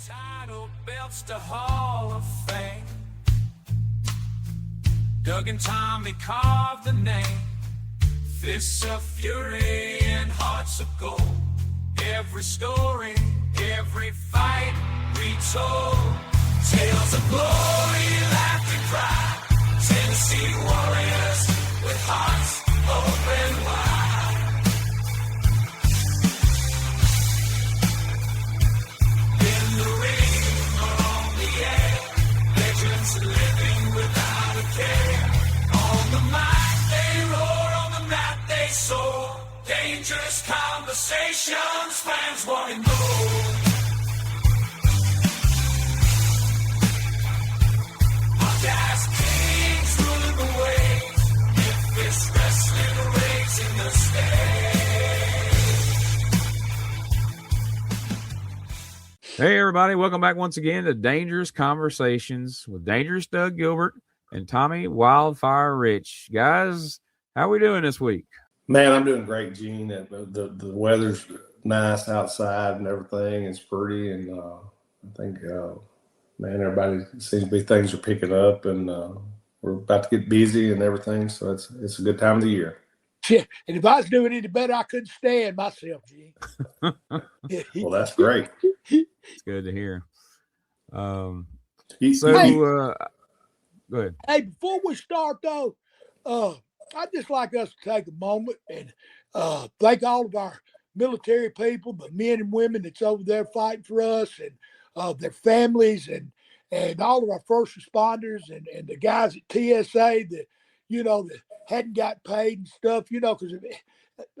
Title belts to Hall of Fame. Gilbert and Tommy carved the name. Fists of fury and hearts of gold. Every story, every fight retold. Tales of glory, laughter, cry. Tennessee warriors with hearts open wide. In the ring or on the air, legends living without a care. On the mic they roar, on the mat they soar. Dangerous conversations, fans want to know. Gas kings ruling the waves. Memphis wrestling raising the stage. Hey everybody, welcome back once again to Dangerous Conversations with Dangerous Doug Gilbert and Tommy Wildfire Rich. Guys, how we doing this week? Man, I'm doing great, Gene. The weather's nice outside and everything. It's pretty, and I think man, everybody seems to be, things are picking up, and we're about to get busy and everything. So it's a good time of the year. Yeah, and if I was doing any better, I couldn't stand myself, Gene. Well, that's great. It's good to hear. Go ahead. Hey, before we start though, I'd just like us to take a moment and thank all of our military people, the men and women that's over there fighting for us, and their families, and all of our first responders, and the guys at TSA that, that hadn't got paid and stuff, because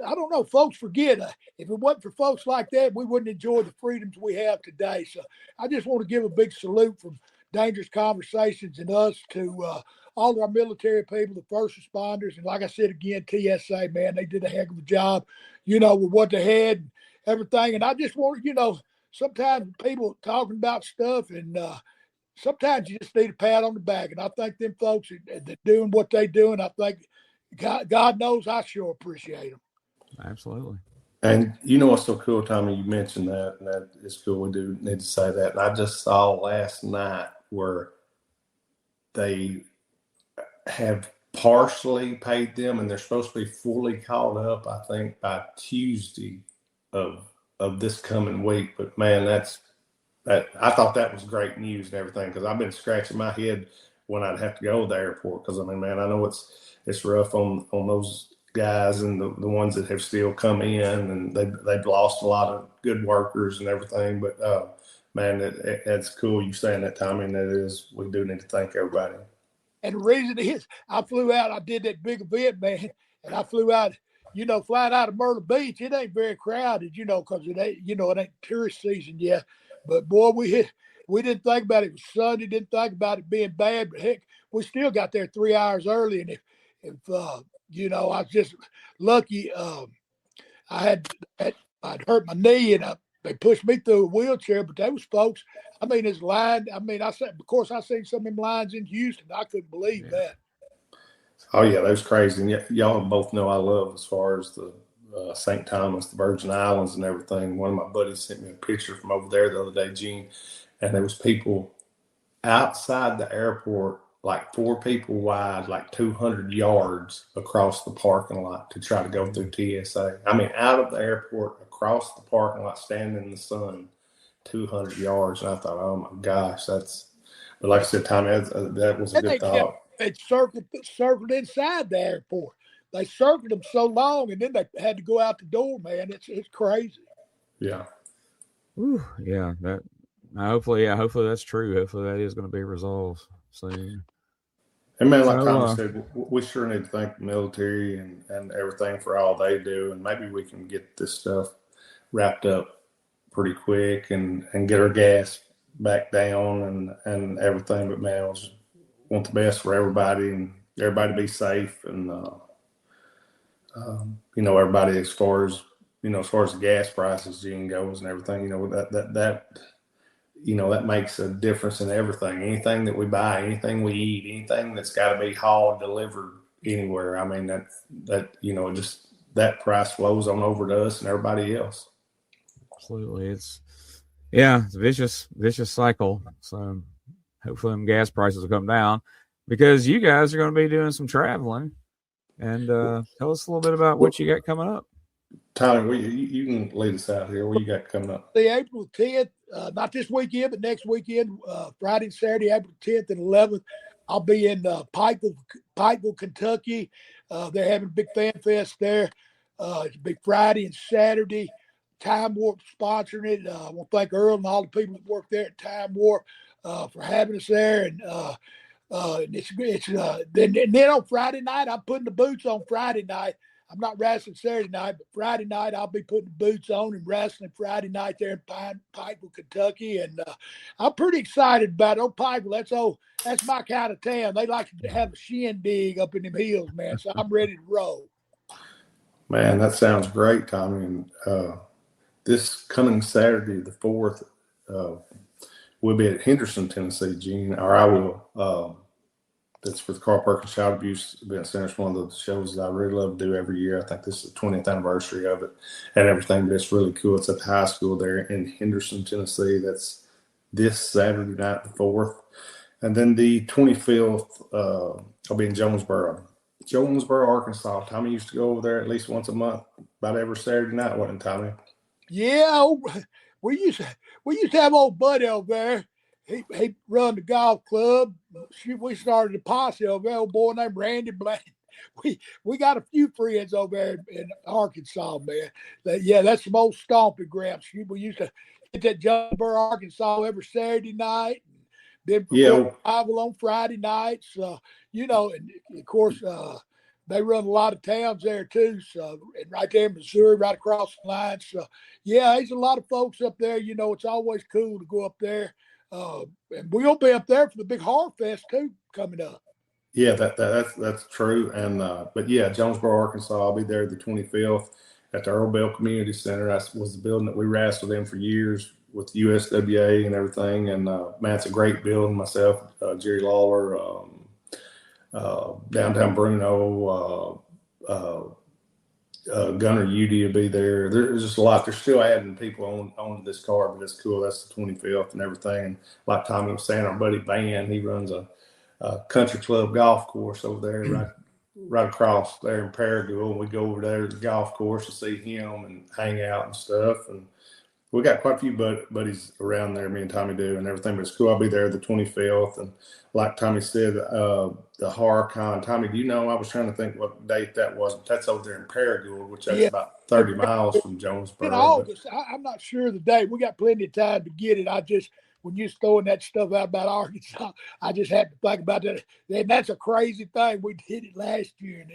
I don't know, folks forget, if it wasn't for folks like that, we wouldn't enjoy the freedoms we have today. So I just want to give a big salute from Dangerous Conversations and us to all of our military people, the first responders. And like I said, again, TSA, man, they did a heck of a job, with what they had and everything. And I just want, sometimes people talking about stuff, and sometimes you just need a pat on the back. And I think them folks that doing what they do, and I think God knows I sure appreciate them. Absolutely. And what's so cool, Tommy, you mentioned that, and that is cool. We do need to say that. And I just saw last night where they have partially paid them, and they're supposed to be fully caught up, I think, by Tuesday of this coming week. But man, that I thought that was great news and everything, because I've been scratching my head when I'd have to go to the airport, because man, I know it's rough on those guys and the ones that have still come in, and they've lost a lot of good workers and everything. But man, that's cool you saying that, Tommy, and we do need to thank everybody. And the reason is I flew out, I did that big event, man, and I flew out, flying out of Myrtle Beach. It ain't very crowded, because it ain't, it ain't tourist season yet. But boy, we didn't think about it. It was Sunday, didn't think about it being bad, but heck, we still got there 3 hours early. And if I was just lucky. I'd hurt my knee, and they pushed me through a wheelchair, but there was folks. It's line. I seen some of them lines in Houston. I couldn't believe that. Oh yeah, that was crazy. And y'all both know I love, as far as the St. Thomas, the Virgin Islands, and everything. One of my buddies sent me a picture from over there the other day, Gene, and there was people outside the airport, like 4 people wide, like 200 yards across the parking lot to try to go through TSA. Out of the airport, across the parking lot, standing in the sun, 200 yards. And I thought, oh my gosh, but like I said, Tommy, that was a good thought. They circled inside the airport. They circled them so long, and then they had to go out the door, man. It's crazy. Yeah. Ooh, yeah. Hopefully that's true. Hopefully that is going to be resolved soon. And man, like Tommy said, we sure need to thank the military and everything for all they do, and maybe we can get this stuff wrapped up pretty quick and get our gas back down and everything. But man, I just want the best for everybody, and everybody to be safe, and everybody, as far as the gas prices, Gene, goes and everything, that makes a difference in everything. Anything that we buy, anything we eat, anything that's got to be hauled, delivered anywhere. That price flows on over to us and everybody else. Absolutely. Yeah, it's a vicious cycle. So hopefully them gas prices will come down because you guys are going to be doing some traveling. And tell us a little bit about what you got coming up. Tommy, you can lead us out here. What you got coming up? The April 10th, not this weekend, but next weekend, Friday and Saturday, April 10th and 11th, I'll be in Pikeville, Kentucky. They're having a big fan fest there. It's a big Friday and Saturday. Time Warp sponsoring it. I want to thank Earl and all the people that work there at Time Warp for having us there. And then on Friday night, I'm putting the boots on Friday night. I'm not wrestling Saturday night, but Friday night I'll be putting the boots on and wrestling Friday night there in Pikeville, Kentucky, and I'm pretty excited about it. Oh, Pikeville, that's my kind of town. They like to have a shindig up in them hills, man. So I'm ready to roll. Man, that sounds great, Tommy. And this coming Saturday, the 4th, we'll be at Henderson, Tennessee, Gene, or I will. That's for the Carl Perkins Child Abuse Event Center. It's one of the shows that I really love to do every year. I think this is the 20th anniversary of it and everything, but it's really cool. It's at the high school there in Henderson, Tennessee. That's this Saturday night, the 4th. And then the 25th, I'll be in Jonesboro, Arkansas. Tommy used to go over there at least once a month, about every Saturday night, wasn't it, Tommy? Yeah, we used to have old buddy over there. He run the golf club. We started a posse over there. Old boy named Randy Bland. We got a few friends over there in Arkansas, man. That's some old stomping grounds. We used to hit that Jonesboro, Arkansas every Saturday night. Then Bible on Friday nights. And of course, they run a lot of towns there too. So, and right there in Missouri, right across the line. So, there's a lot of folks up there. It's always cool to go up there. And we'll be up there for the big Horror Fest too coming up. Yeah, that's true. And but yeah, Jonesboro, Arkansas, I'll be there the 25th at the Earl Bell Community Center. That was the building that we wrestled in for years with USWA and everything. And man, it's a great building. Myself, Jerry Lawler, downtown Bruno, Gunner Udy will be there. There's just a lot. They're still adding people on this card, but it's cool. That's the 25th and everything. And like Tommy was saying, our buddy Van, he runs a country club golf course over there, right across there in Paragould. And we go over there to the golf course to see him and hang out and stuff. And we got quite a few buddies around there, me and Tommy do, and everything. But it's cool. I'll be there the 25th. And like Tommy said, the Horror Con. Tommy, do you know? I was trying to think what date that was. But that's over there in Paragould, which that's about 30 miles from Jonesboro. In August. I'm not sure the date. We got plenty of time to get it. When you're throwing that stuff out about Arkansas, I just had to think about that. And that's a crazy thing. We did it last year, and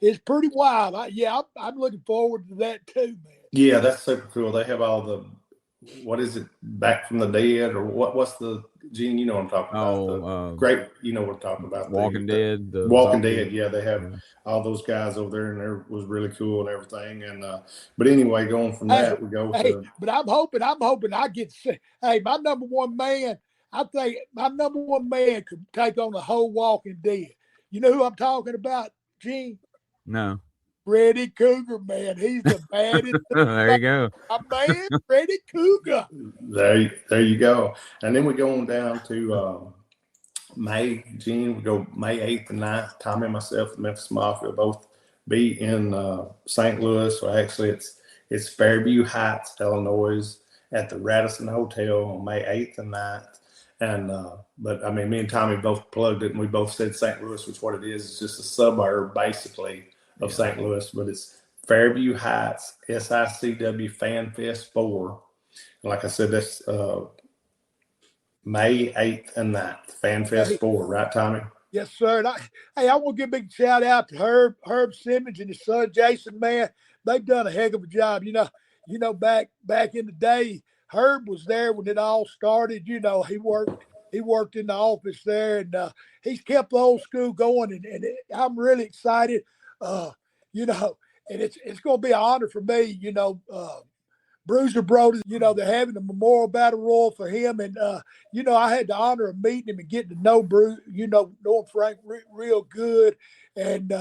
it's pretty wild. I'm looking forward to that too, man. Yeah, that's super cool. They have all the, what is it, Back from the Dead, or what's the, Gene, you know what I'm talking about. Great, you know what I'm talking about. Walking Dead. Walking Dead, yeah, they have all those guys over there, and it was really cool and everything. And but anyway, going from that, we go to. But I'm hoping I get to see. Hey, my number one man, I think my number one man could take on the whole Walking Dead. You know who I'm talking about, Gene? No. Freddy Cougar, man. He's the baddest. There you go. My man, Freddy Cougar. There you go. And then we go on down to May, Gene. We go May 8th and 9th. Tommy and myself, the Memphis Mafia, both be in St. Louis. So actually, it's Fairview Heights, Illinois, at the Radisson Hotel on May 8th and 9th. And but I mean, me and Tommy both plugged it, and we both said St. Louis, which what it is. It's just a suburb, basically, of St. Louis, but it's Fairview Heights, SICW Fan Fest 4. And like I said, that's May 8th and 9th, Fan Fest 4, right, Tommy? Yes, sir. And I want to give a big shout out to Herb Simmons and his son Jason, man. They've done a heck of a job. Back in the day, Herb was there when it all started. He worked in the office there, and he's kept the old school going, and I'm really excited. And it's going to be an honor for me, Bruiser Brody, they're having a memorial battle royal for him. And, I had the honor of meeting him and getting to know Bruce, knowing Frank real good. And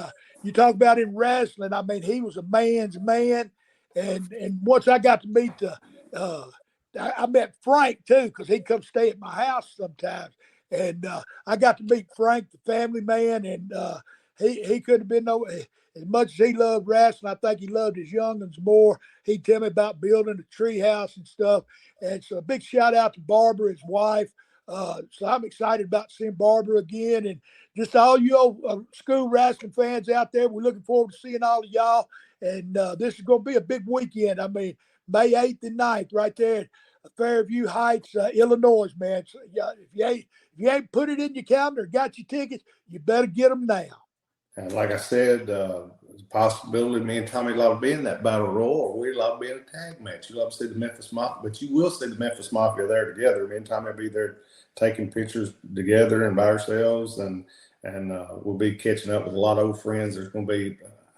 you talk about in wrestling, I mean, he was a man's man. And once I got to meet the I met Frank too, because he'd come stay at my house sometimes. And I got to meet Frank, the family man, and he could have been as much as he loved wrestling. I think he loved his young'uns more. He'd tell me about building a tree house and stuff. And so a big shout out to Barbara, his wife. So I'm excited about seeing Barbara again, and just all you old school wrestling fans out there. We're looking forward to seeing all of y'all. And this is going to be a big weekend. I mean, May 8th and 9th right there at Fairview Heights, Illinois, man. So, yeah, if you ain't put it in your calendar, got your tickets, you better get them now. And like I said, there's a possibility me and Tommy love to be in that battle royal, or we love to be in a tag match. You love to see the Memphis Mafia, but you will see the Memphis Mafia there together. Me and Tommy will be there taking pictures together and by ourselves, and we'll be catching up with a lot of old friends. There's going to be,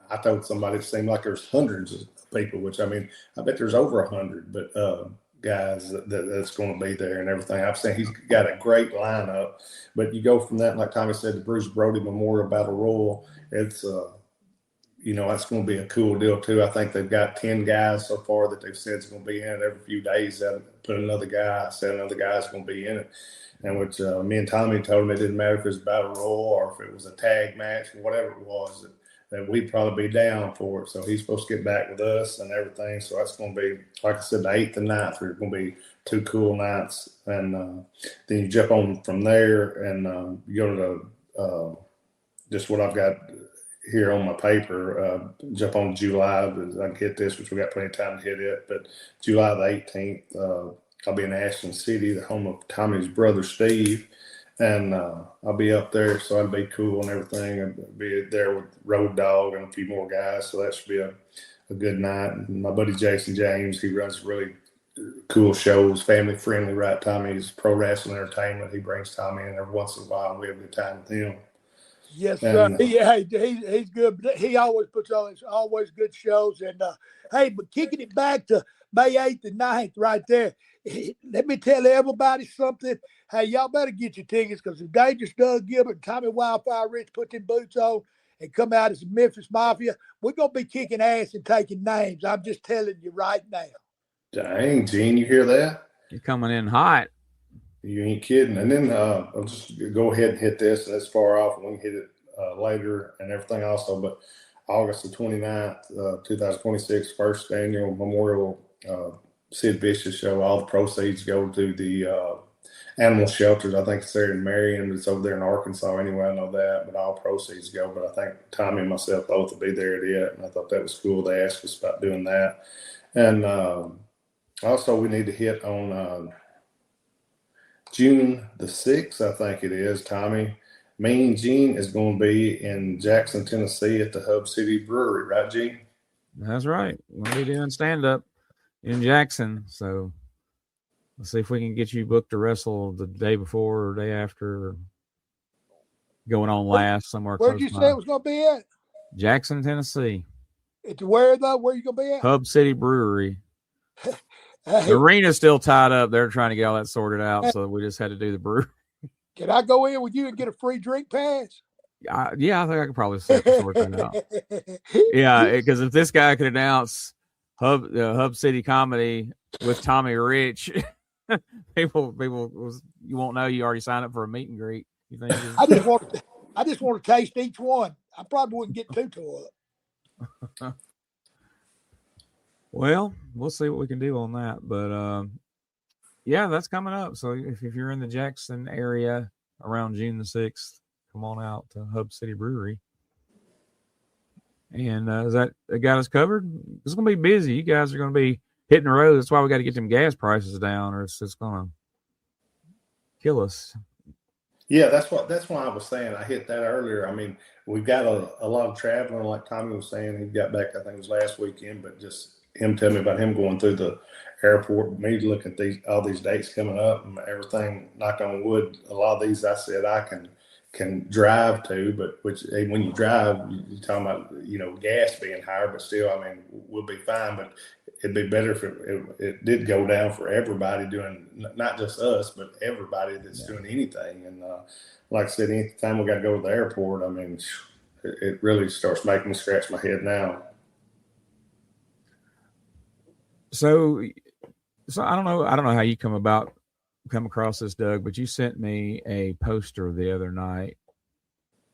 I told somebody it seemed like there's hundreds of people, which I mean, I bet there's over 100, but guys that's going to be there and everything. I've seen he's got a great lineup, but you go from that, like Tommy said, the Bruce Brody Memorial Battle Royal. It's that's going to be a cool deal too. I think they've got 10 guys so far that they've said is going to be in it. Every few days they'll put another guy, said another guy's going to be in it. And which me and Tommy told him it didn't matter if it was a battle royal or if it was a tag match or whatever it was, that we'd probably be down for it. So he's supposed to get back with us and everything. So that's going to be, like I said, the 8th and 9th are going to be two cool nights. And then you jump on from there and you go to the just what I've got here on my paper, jump on July. I can hit this, which we got plenty of time to hit it. But July the 18th, I'll be in Ashland City, the home of Tommy's brother, Steve. And I'll be up there, so that'll be cool and everything. I'll be there with Road Dogg and a few more guys, so that should be a good night. And my buddy Jason James, he runs really cool shows, family friendly, right? Tommy's Pro Wrestling Entertainment. He brings Tommy in every once in a while, and we have a good time with him. Yes, sir. He's good. He always puts on always good shows. And hey, but kicking it back to May 8th and 9th right there. Let me tell everybody something. Hey, y'all better get your tickets, because if Dangerous Doug Gilbert and Tommy Wildfire Rich put them boots on and come out as the Memphis Mafia, we're going to be kicking ass and taking names. I'm just telling you right now. Dang, Gene, you hear that? You're coming in hot. You ain't kidding. And then I'll just go ahead and hit this, and it's far off, and we can hit it later and everything also. But August the 29th, 2026, first annual Memorial Sid Vicious show. All the proceeds go to the animal shelters. I think it's there in Marion. It's over there in Arkansas anyway. I know that, but all proceeds go. But I think Tommy and myself both will be there at it, and I thought that was cool. They asked us about doing that. And also we need to hit on June the 6th, I think it is, Tommy. Mean Gene is going to be in Jackson, Tennessee at the Hub City Brewery, right, Gene? That's right. We'll be doing stand-up in Jackson, so let's see if we can get you booked to wrestle the day before or day after, or going on last somewhere close. Where'd you say it was going to be at? Jackson, Tennessee. It's where, though? Where you going to be at? Hub City Brewery. The arena's still tied up. They're trying to get all that sorted out, so we just had to do the brewery. Can I go in with you and get a free drink pass? Yeah, I think I could probably sort that out. Yeah, because if this guy could announce Hub City Comedy with Tommy Rich, people, you won't know you already signed up for a meet and greet. You think? I just want to taste each one. I probably wouldn't get too tore up. Well, we'll see what we can do on that. But yeah, that's coming up. So if you're in the Jackson area around June the 6th, come on out to Hub City Brewery. And is that got us covered? It's going to be busy. You guys are going to be hitting the road. That's why we got to get them gas prices down, or it's just going to kill us. Yeah, that's why I was saying I hit that earlier. I mean, we've got a lot of traveling, like Tommy was saying. He got back, I think it was last weekend, but just him telling me about him going through the airport, me looking at all these dates coming up and everything, knock on wood, a lot of these I said I can drive to, but which when you drive, you're talking about, gas being higher, but still, I mean, we'll be fine, but it'd be better if it did go down for everybody doing, not just us, but everybody that's doing anything. And like I said, anytime we got to go to the airport, I mean, it really starts making me scratch my head now. So So I don't know how you come across this, Doug, but you sent me a poster the other night,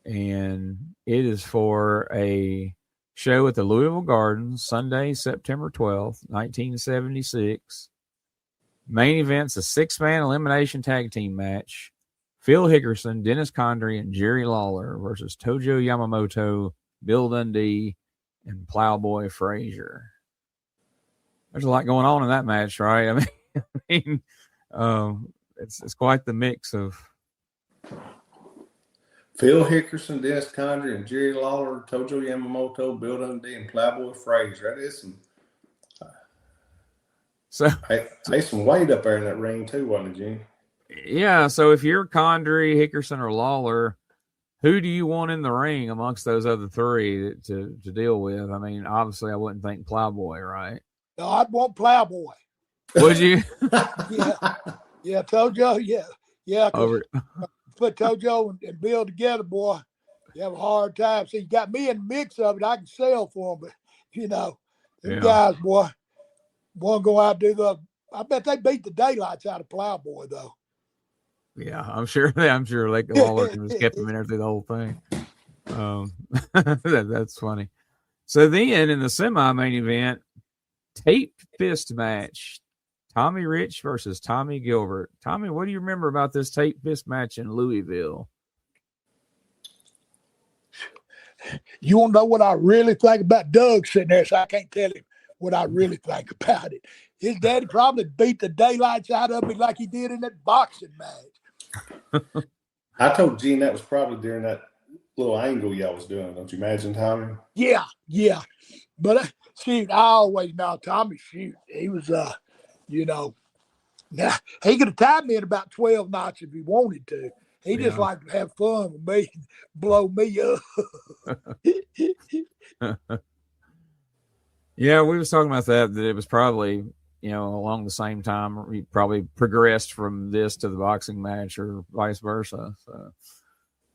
and it is for a show at the Louisville Gardens, Sunday, September 12th, 1976. Main event's a 6-man elimination tag team match. Phil Hickerson, Dennis Condrey, and Jerry Lawler versus Tojo Yamamoto, Bill Dundee, and Plowboy Frazier. There's a lot going on in that match, right? I mean, it's quite the mix of Phil Hickerson, Dennis Condrey, and Jerry Lawler, Tojo Yamamoto, Bill Dundee, and Plowboy Frazier. That is some. So hey, some weight up there in that ring too, wasn't it, Gene? Yeah. So if you're Condrey, Hickerson, or Lawler, who do you want in the ring amongst those other three to deal with? I mean, obviously, I wouldn't think Plowboy, right? No, I'd want Plowboy. Would you? Yeah, Tojo, yeah. Over. Put Tojo and Bill together, boy, you have a hard time. See, you got me in the mix of it. I can sell for them, but them guys, boy, one go out and do I bet they beat the daylights out of Plowboy though. Yeah, I'm sure like Lawler just kept him in there through the whole thing. That's funny. So then in the semi-main event, tape fist match, Tommy Rich versus Tommy Gilbert. Tommy, what do you remember about this tape fist match in Louisville? You want to know what I really think about Doug sitting there, so I can't tell him what I really think about it. His daddy probably beat the daylights out of me like he did in that boxing match. I told Gene that was probably during that little angle y'all was doing. Don't you imagine, Tommy? Yeah. But I always know Tommy, he was, now he could have tied me in about 12 knots if he wanted to. He just liked to have fun with me and blow me up. Yeah, we was talking about that it was probably, along the same time he probably progressed from this to the boxing match or vice versa. So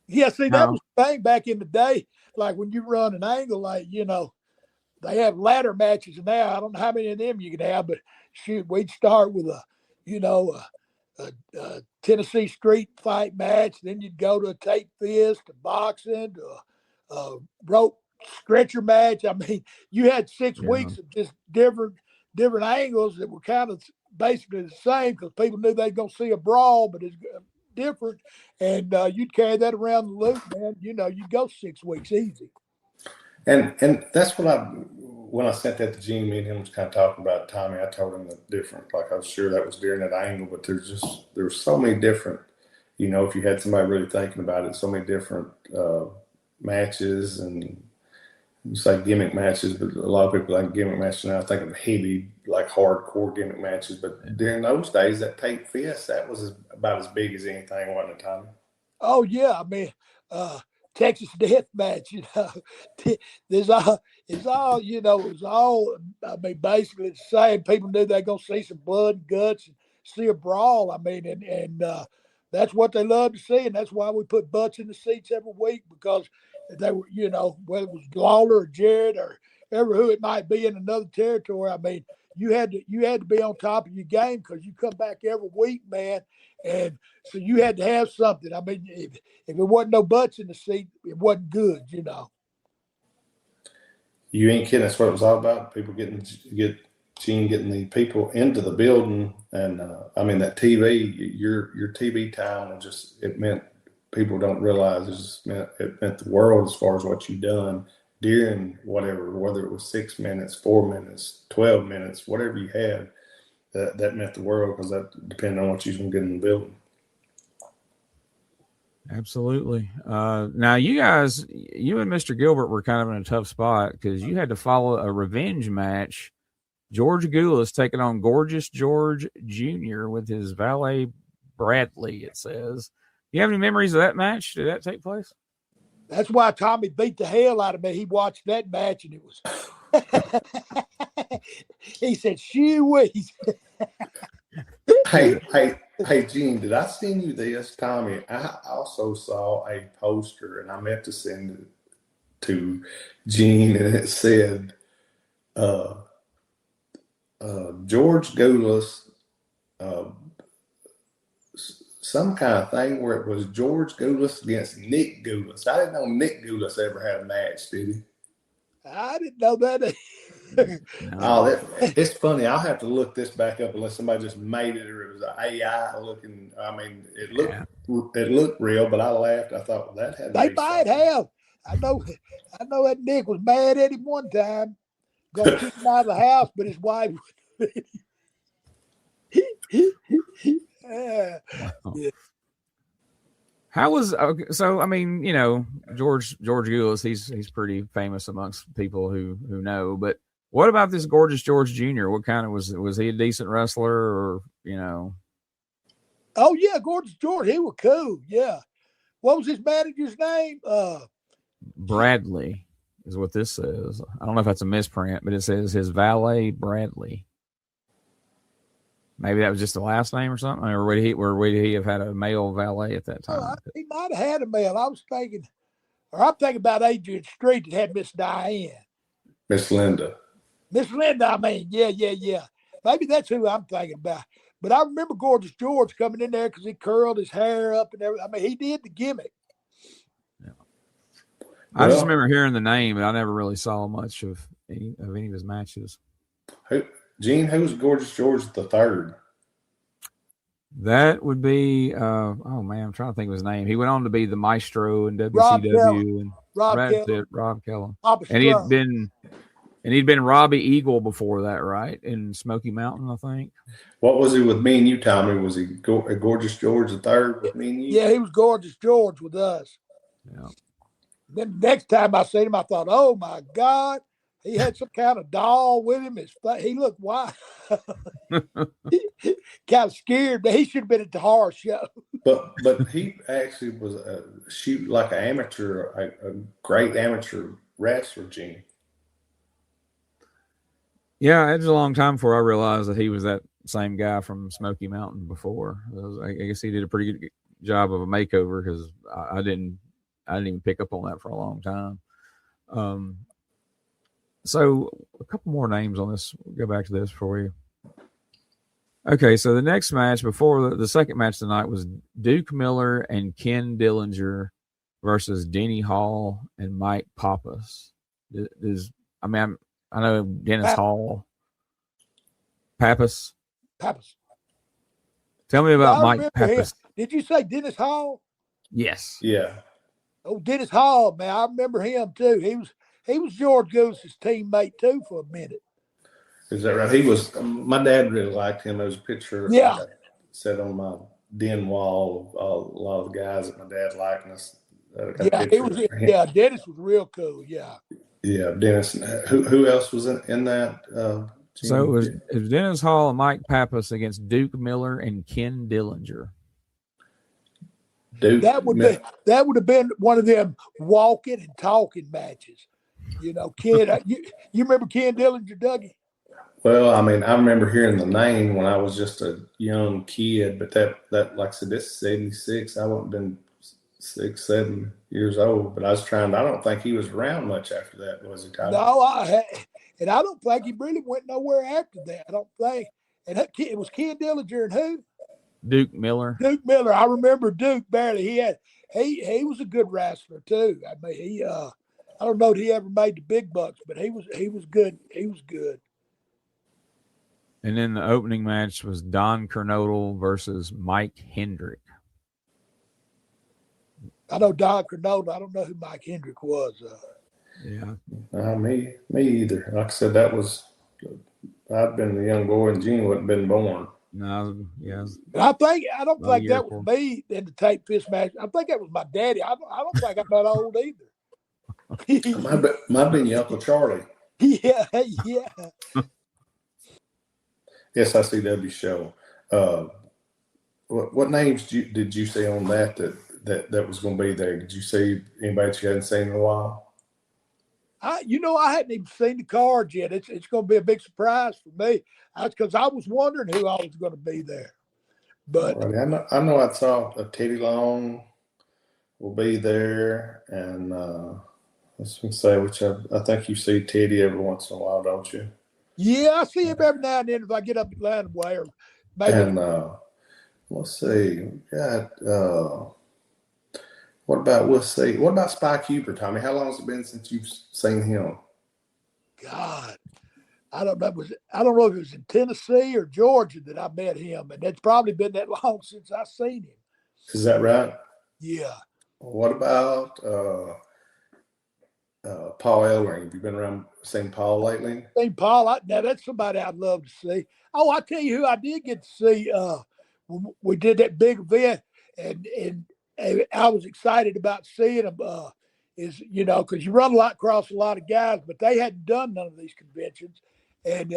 yeah, see, that was the thing back in the day. Like when you run an angle, like, they have ladder matches now. I don't know how many of them you can have, but shoot, we'd start with a Tennessee street fight match. Then you'd go to a tape fist, a boxing, a rope stretcher match. I mean, you had 6 weeks of just different angles that were kind of basically the same because people knew they'd go see a brawl, but it's different. And you'd carry that around the loop, man. You'd go 6 weeks easy. And that's what when I sent that to Gene, me and him was kind of talking about Tommy. I told him that different. Like I was sure that was during that angle, but there's so many different. If you had somebody really thinking about it, so many different matches and it's like gimmick matches. But a lot of people like gimmick matches now. I think of heavy, like hardcore gimmick matches. But during those days, that tape fist that was about as big as anything, wasn't it, Tommy? Oh yeah, I mean. Texas death match, it's all, I mean, basically the same. People knew they're going to see some blood and guts and see a brawl. I mean, and that's what they love to see. And that's why we put butts in the seats every week because they were, whether it was Lawler or Jared or ever who it might be in another territory. I mean, you had to be on top of your game because you come back every week, man. And so you had to have something. I mean, if it wasn't no butts in the seat, it wasn't good, You ain't kidding. That's what it was all about. People getting the people into the building. And I mean, that TV, your TV time, it meant people don't realize it meant the world as far as what you've done during whether it was 6 minutes, 4 minutes, 12 minutes, whatever you had. That meant the world because that depended on what you was going to get in the building. Absolutely. Now, you and Mr. Gilbert were kind of in a tough spot because you had to follow a revenge match. George Goulas taking on Gorgeous George Jr. with his valet Bradley, it says. Do you have any memories of that match? Did that take place? That's why Tommy beat the hell out of me. He watched that match and it was... he said, "Shee-whiz." Hey, Gene, did I send you this, Tommy? I also saw a poster, and I meant to send it to Gene, and it said, George Goulas some kind of thing where it was George Goulas against Nick Goulas. I didn't know Nick Goulas ever had a match, did he? I didn't know that. Oh, it's funny. I'll have to look this back up unless somebody just made it or it was an AI looking. I mean, it looked real, but I laughed. I thought, well, that had to They be might something. have. I know that Nick was mad at him one time. Gonna kick him out of the house, but his wife. Yeah. How was so? I mean, George Goulas, he's pretty famous amongst people who know. But what about this Gorgeous George Jr.? What kind of was he a decent wrestler or Oh yeah, Gorgeous George, he was cool. Yeah. What was his manager's name? Bradley is what this says. I don't know if that's a misprint, but it says his valet Bradley. Maybe that was just the last name or something, or would he have had a male valet at that time? He might have had a male. I'm thinking about Adrian Street that had Miss Diane. Miss Linda. I mean, yeah. Maybe that's who I'm thinking about. But I remember Gorgeous George coming in there because he curled his hair up and everything. I mean, he did the gimmick. Yeah. I just remember hearing the name, but I never really saw much of any of his matches. Gene, who's Gorgeous George III? That would be oh man, I'm trying to think of his name. He went on to be the maestro in WCW and Rob Kellum. And he'd been Robbie Eagle before that, right? In Smoky Mountain, I think. What was he with me and you, Tommy? Was he Gorgeous George III with me and you? Yeah, he was Gorgeous George with us. Yeah. Then the next time I seen him, I thought, oh my God. He had some kind of doll with him. He looked wild. Kind of scared, but he should have been at the horror show. But he actually was a great amateur wrestler, Gene. Yeah, it was a long time before I realized that he was that same guy from Smoky Mountain before. I guess he did a pretty good job of a makeover because I didn't even pick up on that for a long time. So a couple more names on this. We'll go back to this for you. Okay, so the next match before the second match tonight was Duke Miller and Ken Dillinger versus Denny Hall and Mike Pappas. I know Dennis Hall. Pappas. Tell me about Mike Pappas. Did you say Dennis Hall? Yes. Yeah. Oh, Dennis Hall, man, I remember him too. He was George Goulas' teammate too for a minute. Is that right? He was. My dad really liked him. There was a picture. Yeah. Set on my den wall of a lot of the guys that my dad liked. Dennis was real cool. Yeah. Yeah, Dennis. Who else was in that? So it was Dennis Hall and Mike Pappas against Duke Miller and Ken Dillinger. That would have been one of them walking and talking matches. Ken. You remember Ken Dillinger, Dougie? Well, I mean, I remember hearing the name when I was just a young kid, but that like I said, this is 76. I wouldn't have been 6, 7 years old, but I don't think he was around much after that, was he, Tyler? No, I don't think he really went nowhere after that. I don't think. And it was Ken Dillinger and who? Duke Miller. I remember Duke barely. He was a good wrestler too. I mean, I don't know if he ever made the big bucks, but he was good. He was good. And then the opening match was Don Kernodle versus Mike Hendrick. I know Don Kernodle. I don't know who Mike Hendrick was. Yeah. Me either. Like I said, I'd been a young boy and Gene wouldn't been born. No, yeah. I don't think that was me in the tape fist match. I think that was my daddy. I don't think I'm that old either. Might have been your Uncle Charlie. Yeah. SICW show. What names did you see on that was going to be there? Did you see anybody that you hadn't seen in a while? I hadn't even seen the cards yet. It's going to be a big surprise for me. That's because I was wondering who all was going to be there. But I know I saw Teddy Long will be there, and let's say I think you see Teddy every once in a while, don't you? Yeah, I see him every now and then if I get up Atlanta way. Maybe. And let's see, we got what about Spike Huber, Tommy? How long has it been since you've seen him? God, I don't know. I don't know if it was in Tennessee or Georgia that I met him, and it's probably been that long since I seen him. Is that right? Yeah. What about Paul Ellering? Have you been around seen Paul lately? Seen Paul. Now that's somebody I'd love to see. Oh, I tell you who I did get to see. When we did that big event, and I was excited about seeing him. Is because you run across a lot of guys, but they hadn't done none of these conventions, and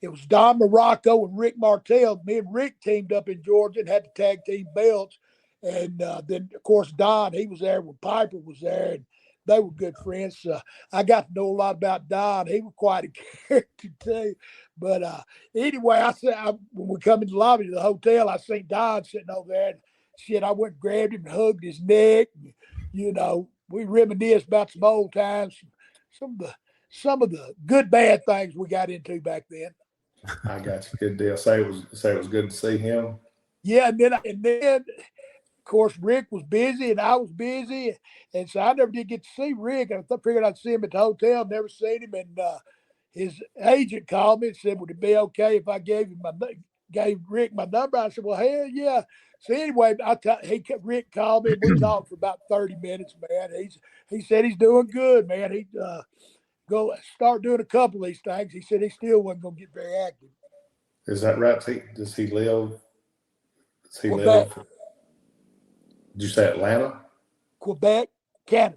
it was Don Morocco and Rick Martell. Me and Rick teamed up in Georgia and had the tag team belts, and then of course Don, he was there when Piper was there, and they were good friends. I got to know a lot about Don. He was quite a character too. But anyway, when we come in the lobby of the hotel, I seen Don sitting over there, and shit, I went and grabbed him and hugged his neck. And, we reminisced about some old times, some of the good bad things we got into back then. I got you. Good deal. Say it was good to see him. Yeah, and then of course Rick was busy and I was busy, and so I never did get to see Rick. I figured I'd see him at the hotel. Never seen him, and his agent called me and said, "Would it be okay if I gave Rick my number?" I said, "Well, hell yeah." So anyway, Rick called me and we talked for about 30 minutes, man. He said he's doing good, man. He go start doing a couple of these things. He said he still wasn't going to get very active. Is that right? Does he live? Quebec. Did you say Atlanta? Quebec, Canada.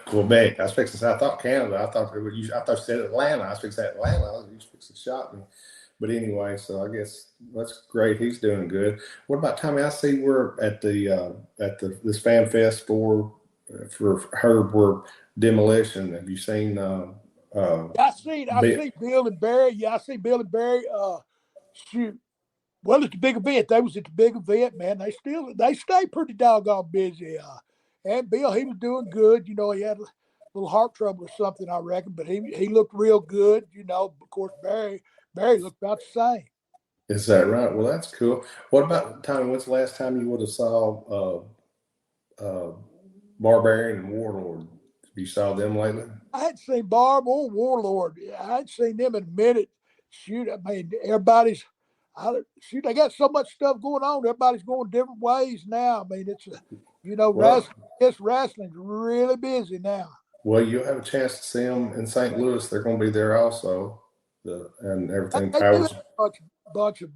Quebec. I was fixing to say, I thought Canada. I thought you said Atlanta. I was fixing to say Atlanta. You fixing to shot me. But anyway, so I guess that's great. He's doing good. What about Tommy? I see we're at this fan fest for Herb. We're Demolition. Have you seen? I seen Bill and Barry. Yeah, I seen Bill and Barry. Shoot. Well, it's a big event. They was at the big event, man. They stay pretty doggone busy. And Bill, he was doing good. He had a little heart trouble or something, I reckon, but he looked real good. Of course, Barry looked about the same. Is that right? Well, that's cool. What about Tommy? When's the last time you would have saw Barbarian and Warlord? Have you saw them lately? I hadn't seen Barb or Warlord. I hadn't seen them in a minute. Shoot, I mean, they got so much stuff going on. Everybody's going different ways now. I mean, it's wrestling's really busy now. Well, you'll have a chance to see them in St. Louis. They're going to be there also, and everything. Bunch of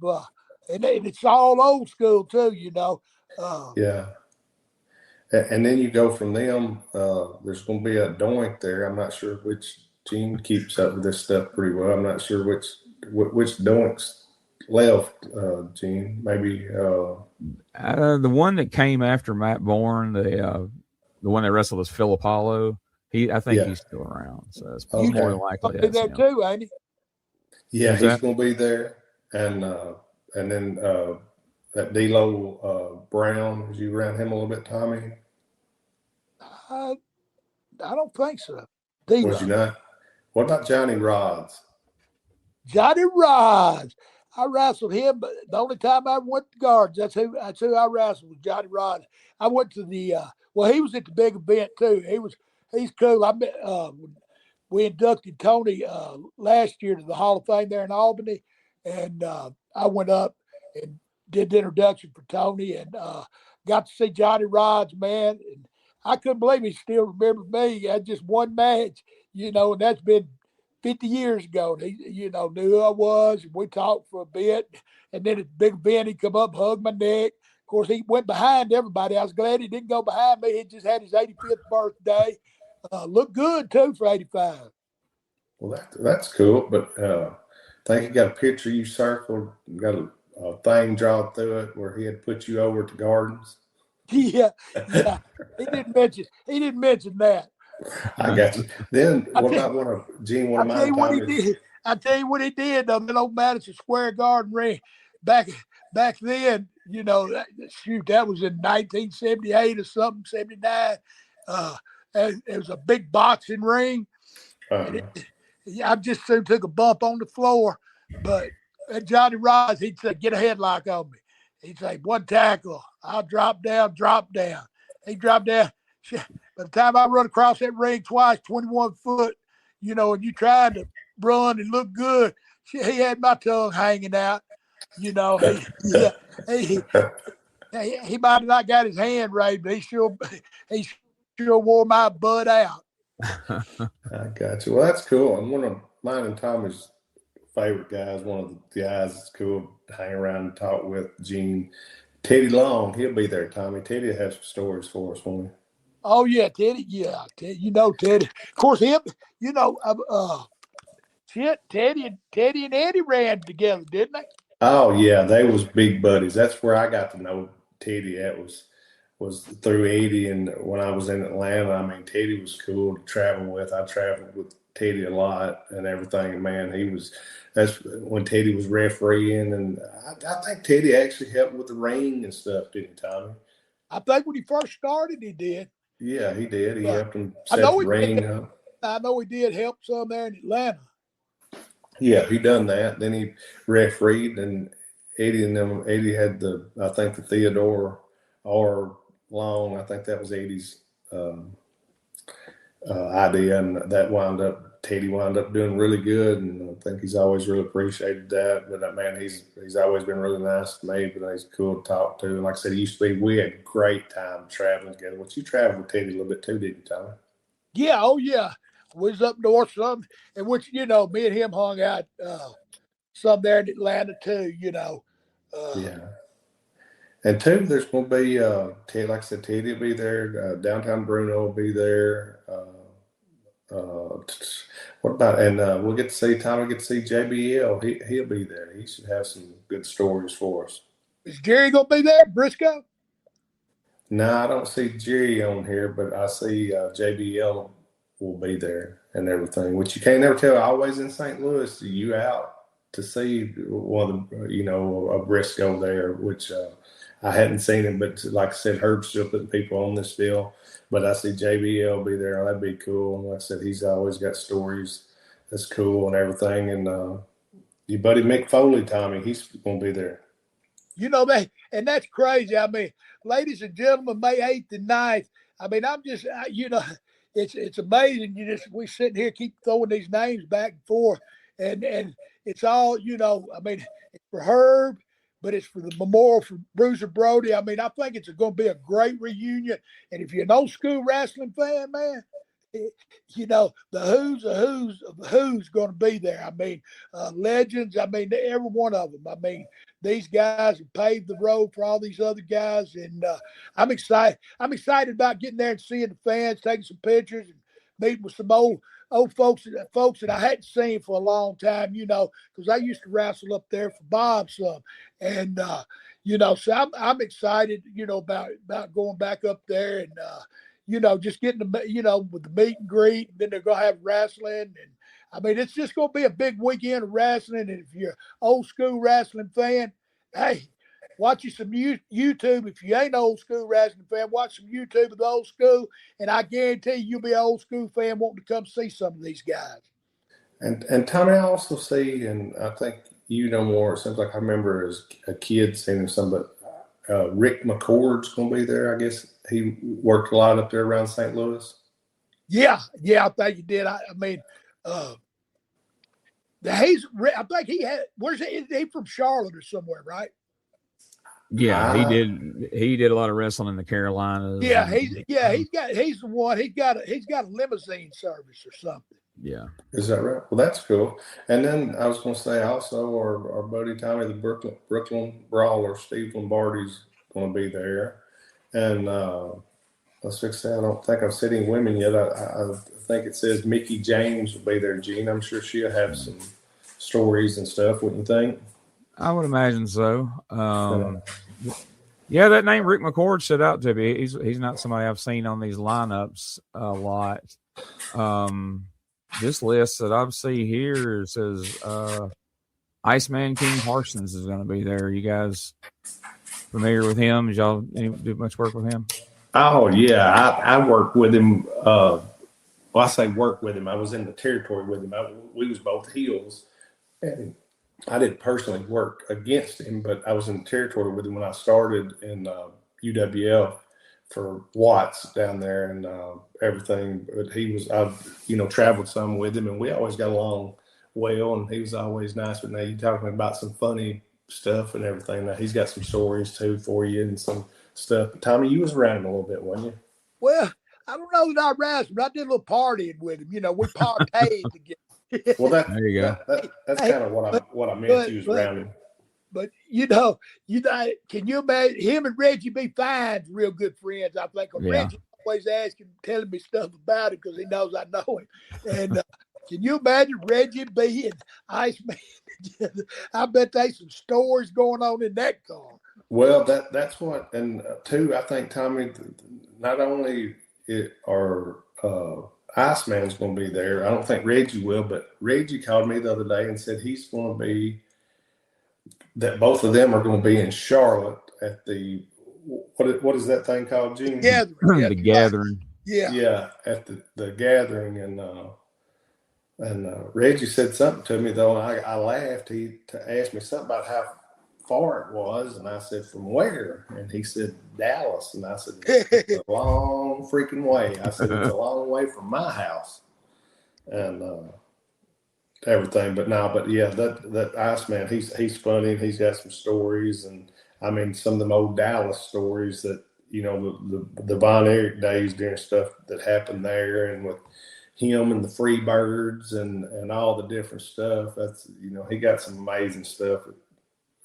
and it's all old school too. Yeah. And then you go from them. There's going to be a Doink there. I'm not sure which Gene keeps up with this stuff pretty well. I'm not sure which Doinks left, Gene. Maybe the one that came after Matt Bourne, the one that wrestled as Phil Apollo. I think he's still around, so it's more than likely. He's there too, ain't he? Yeah, he's going to be there, and then that D'Lo Brown. Was you around him a little bit, Tommy? I don't think so. D-Lo. Was you not? What about Johnny Rods? Johnny Rods. I wrestled him, but the only time I went to Gardens, that's who I wrestled with, Johnny Rods. I went to the he was at the big event too. He's cool. I met we inducted Tony last year to the Hall of Fame there in Albany, and I went up and did the introduction for Tony, and got to see Johnny Rods, man. And I couldn't believe he still remembered me. He had just one match, and that's been 50 years ago. And he, knew who I was, and we talked for a bit. And then at the big event, he come up, hugged my neck. Of course, he went behind everybody. I was glad he didn't go behind me. He just had his 85th birthday. Looked good, too, for 85. Well, that's cool. But I think you got a picture you circled, got a thing drawn through it where he had put you over to Gardens. Yeah. He didn't mention that. I got you. Then what about one of mine? I tell you what he did on that old Madison Square Garden ring back then. That was in 1978 or something, 79. It was a big boxing ring. I just soon took a bump on the floor, but at Johnny Ross, he'd say, "Get a headlock on me." He'd say, "One tackle, I'll drop down, drop down." He dropped down. By the time I run across that ring twice, 21 foot, and you tried to run and look good, he had my tongue hanging out. He might have not got his hand raised, but he sure wore my butt out. I got you. Well, that's cool. And one of mine and Tommy's favorite guys, one of the guys that's cool to hang around and talk with, Gene. Teddy Long, he'll be there, Tommy. Teddy will have some stories for us, won't he? Oh, yeah, Teddy. Yeah, Teddy, Teddy. Of course, him, Teddy and Eddie ran together, didn't they? Oh, yeah, they was big buddies. That's where I got to know Teddy. That was through Eddie, and when I was in Atlanta, I mean, Teddy was cool to travel with. I traveled with Teddy a lot and everything. And, man, that's when Teddy was refereeing, and I think Teddy actually helped with the ring and stuff, didn't he, Tommy? I think when he first started, he did. Yeah, he did. He helped him set the ring up. I know he did help some there in Atlanta. Yeah, he done that. Then he refereed, and Eddie had I think the Theodore or Long. I think that was Eddie's idea, and Teddy wound up doing really good, and I think he's always really appreciated that. But man, he's always been really nice to me, but he's cool to talk to. And like I said, we had a great time traveling together. Well, you traveled with Teddy a little bit too, didn't you, Tommy? Yeah, oh yeah. We was up north some, and which, me and him hung out some there in Atlanta too, Yeah. And two, there's going to be, like I said, Teddy will be there. Downtown Bruno will be there. What about, and we'll get to see, Tommy get to see JBL. He'll be there. He should have some good stories for us. Is Jerry going to be there, Briscoe? No, I don't see Jerry on here, but I see JBL will be there and everything, which you can't never tell. Always in St. Louis, you out to see one of a Briscoe there, which I hadn't seen him, but like I said, Herb's still putting people on this deal. But I see JBL be there. That'd be cool. And like I said, he's always got stories. That's cool and everything. And your buddy Mick Foley, Tommy, he's going to be there. And that's crazy. I mean, ladies and gentlemen, May 8th and 9th. I mean, I'm just, it's amazing. We sitting here, keep throwing these names back and forth. And it's all, I mean, it's for Herb, but it's for the memorial for Bruiser Brody. I mean, I think it's going to be a great reunion. And if you're an old school wrestling fan, man, the who's going to be there. I mean, legends. I mean, every one of them. I mean, these guys have paved the road for all these other guys, and I'm excited. I'm excited about getting there and seeing the fans, taking some pictures, and meeting with some old folks that I hadn't seen for a long time. Because I used to wrestle up there for Bob some, and so I'm excited. About going back up there and. Just getting with the meet and greet, and then they're going to have wrestling. And I mean, it's just going to be a big weekend of wrestling. And if you're an old school wrestling fan, hey, watch you some YouTube. If you ain't an old school wrestling fan, watch some YouTube of the old school. And I guarantee you'll be an old school fan wanting to come see some of these guys. And Tommy, I also see, and I think more, it seems like I remember as a kid seeing some, but Rick McCord's going to be there, I guess. He worked a lot up there around St. Louis. Yeah, I think he did. I mean, I think he had. Where's he? Is he from Charlotte or somewhere, right? Yeah, he did a lot of wrestling in the Carolinas. Yeah, he's the one. He's got a limousine service or something. Yeah, is that right? Well, that's cool. And then I was going to say also, our buddy Tommy, the Brooklyn Brawler, Steve Lombardi's going to be there. And let's fix that. I don't think I've seen any women yet. I think it says Mickey James will be there, Gene. I'm sure she'll have some stories and stuff, wouldn't you think? I would imagine so. Yeah, that name Rick McCord stood out to me. He's not somebody I've seen on these lineups a lot. This list that I see here says Iceman King Parsons is going to be there. You guys familiar with him? Did y'all do much work with him? Oh, yeah. I worked with him. I say work with him. I was in the territory with him. We was both heels. And I didn't personally work against him, but I was in the territory with him when I started in UWL for Watts down there and everything. But I traveled some with him, and we always got along well, and he was always nice. But now you're talking about some funny stuff and everything. Now he's got some stories too for you and some stuff. Tommy, you was around him a little bit, weren't you? Well, I don't know that I wrestled, but I did a little partying with him. We partyed together. Well, There you go. that's kind of what I meant. You was around him. But can you imagine him and Reggie B. Fine's real good friends? I think Reggie always asking, telling me stuff about it because he knows I know him. And can you imagine Reggie B. and Iceman? I bet there's some stories going on in that car. Well, that's what, and two, I think Tommy, not only are Iceman's going to be there. I don't think Reggie will, but Reggie called me the other day and said he's going to be. That both of them are going to be in Charlotte at the what is that thing called, Gene? Gathering. The gathering. Yeah, at the gathering, and Reggie said something to me though, and I laughed. He asked me something about how far it was, and I said, "From where?" And he said, "Dallas," and I said, "It's a long freaking way." I said, "It's a long way from my house," and everything. But yeah, that Iceman, he's funny, and he's got some stories, and I mean some of them old Dallas stories that the Von Erich days during stuff that happened there, and with him and the Freebirds and all the different stuff. That's he got some amazing stuff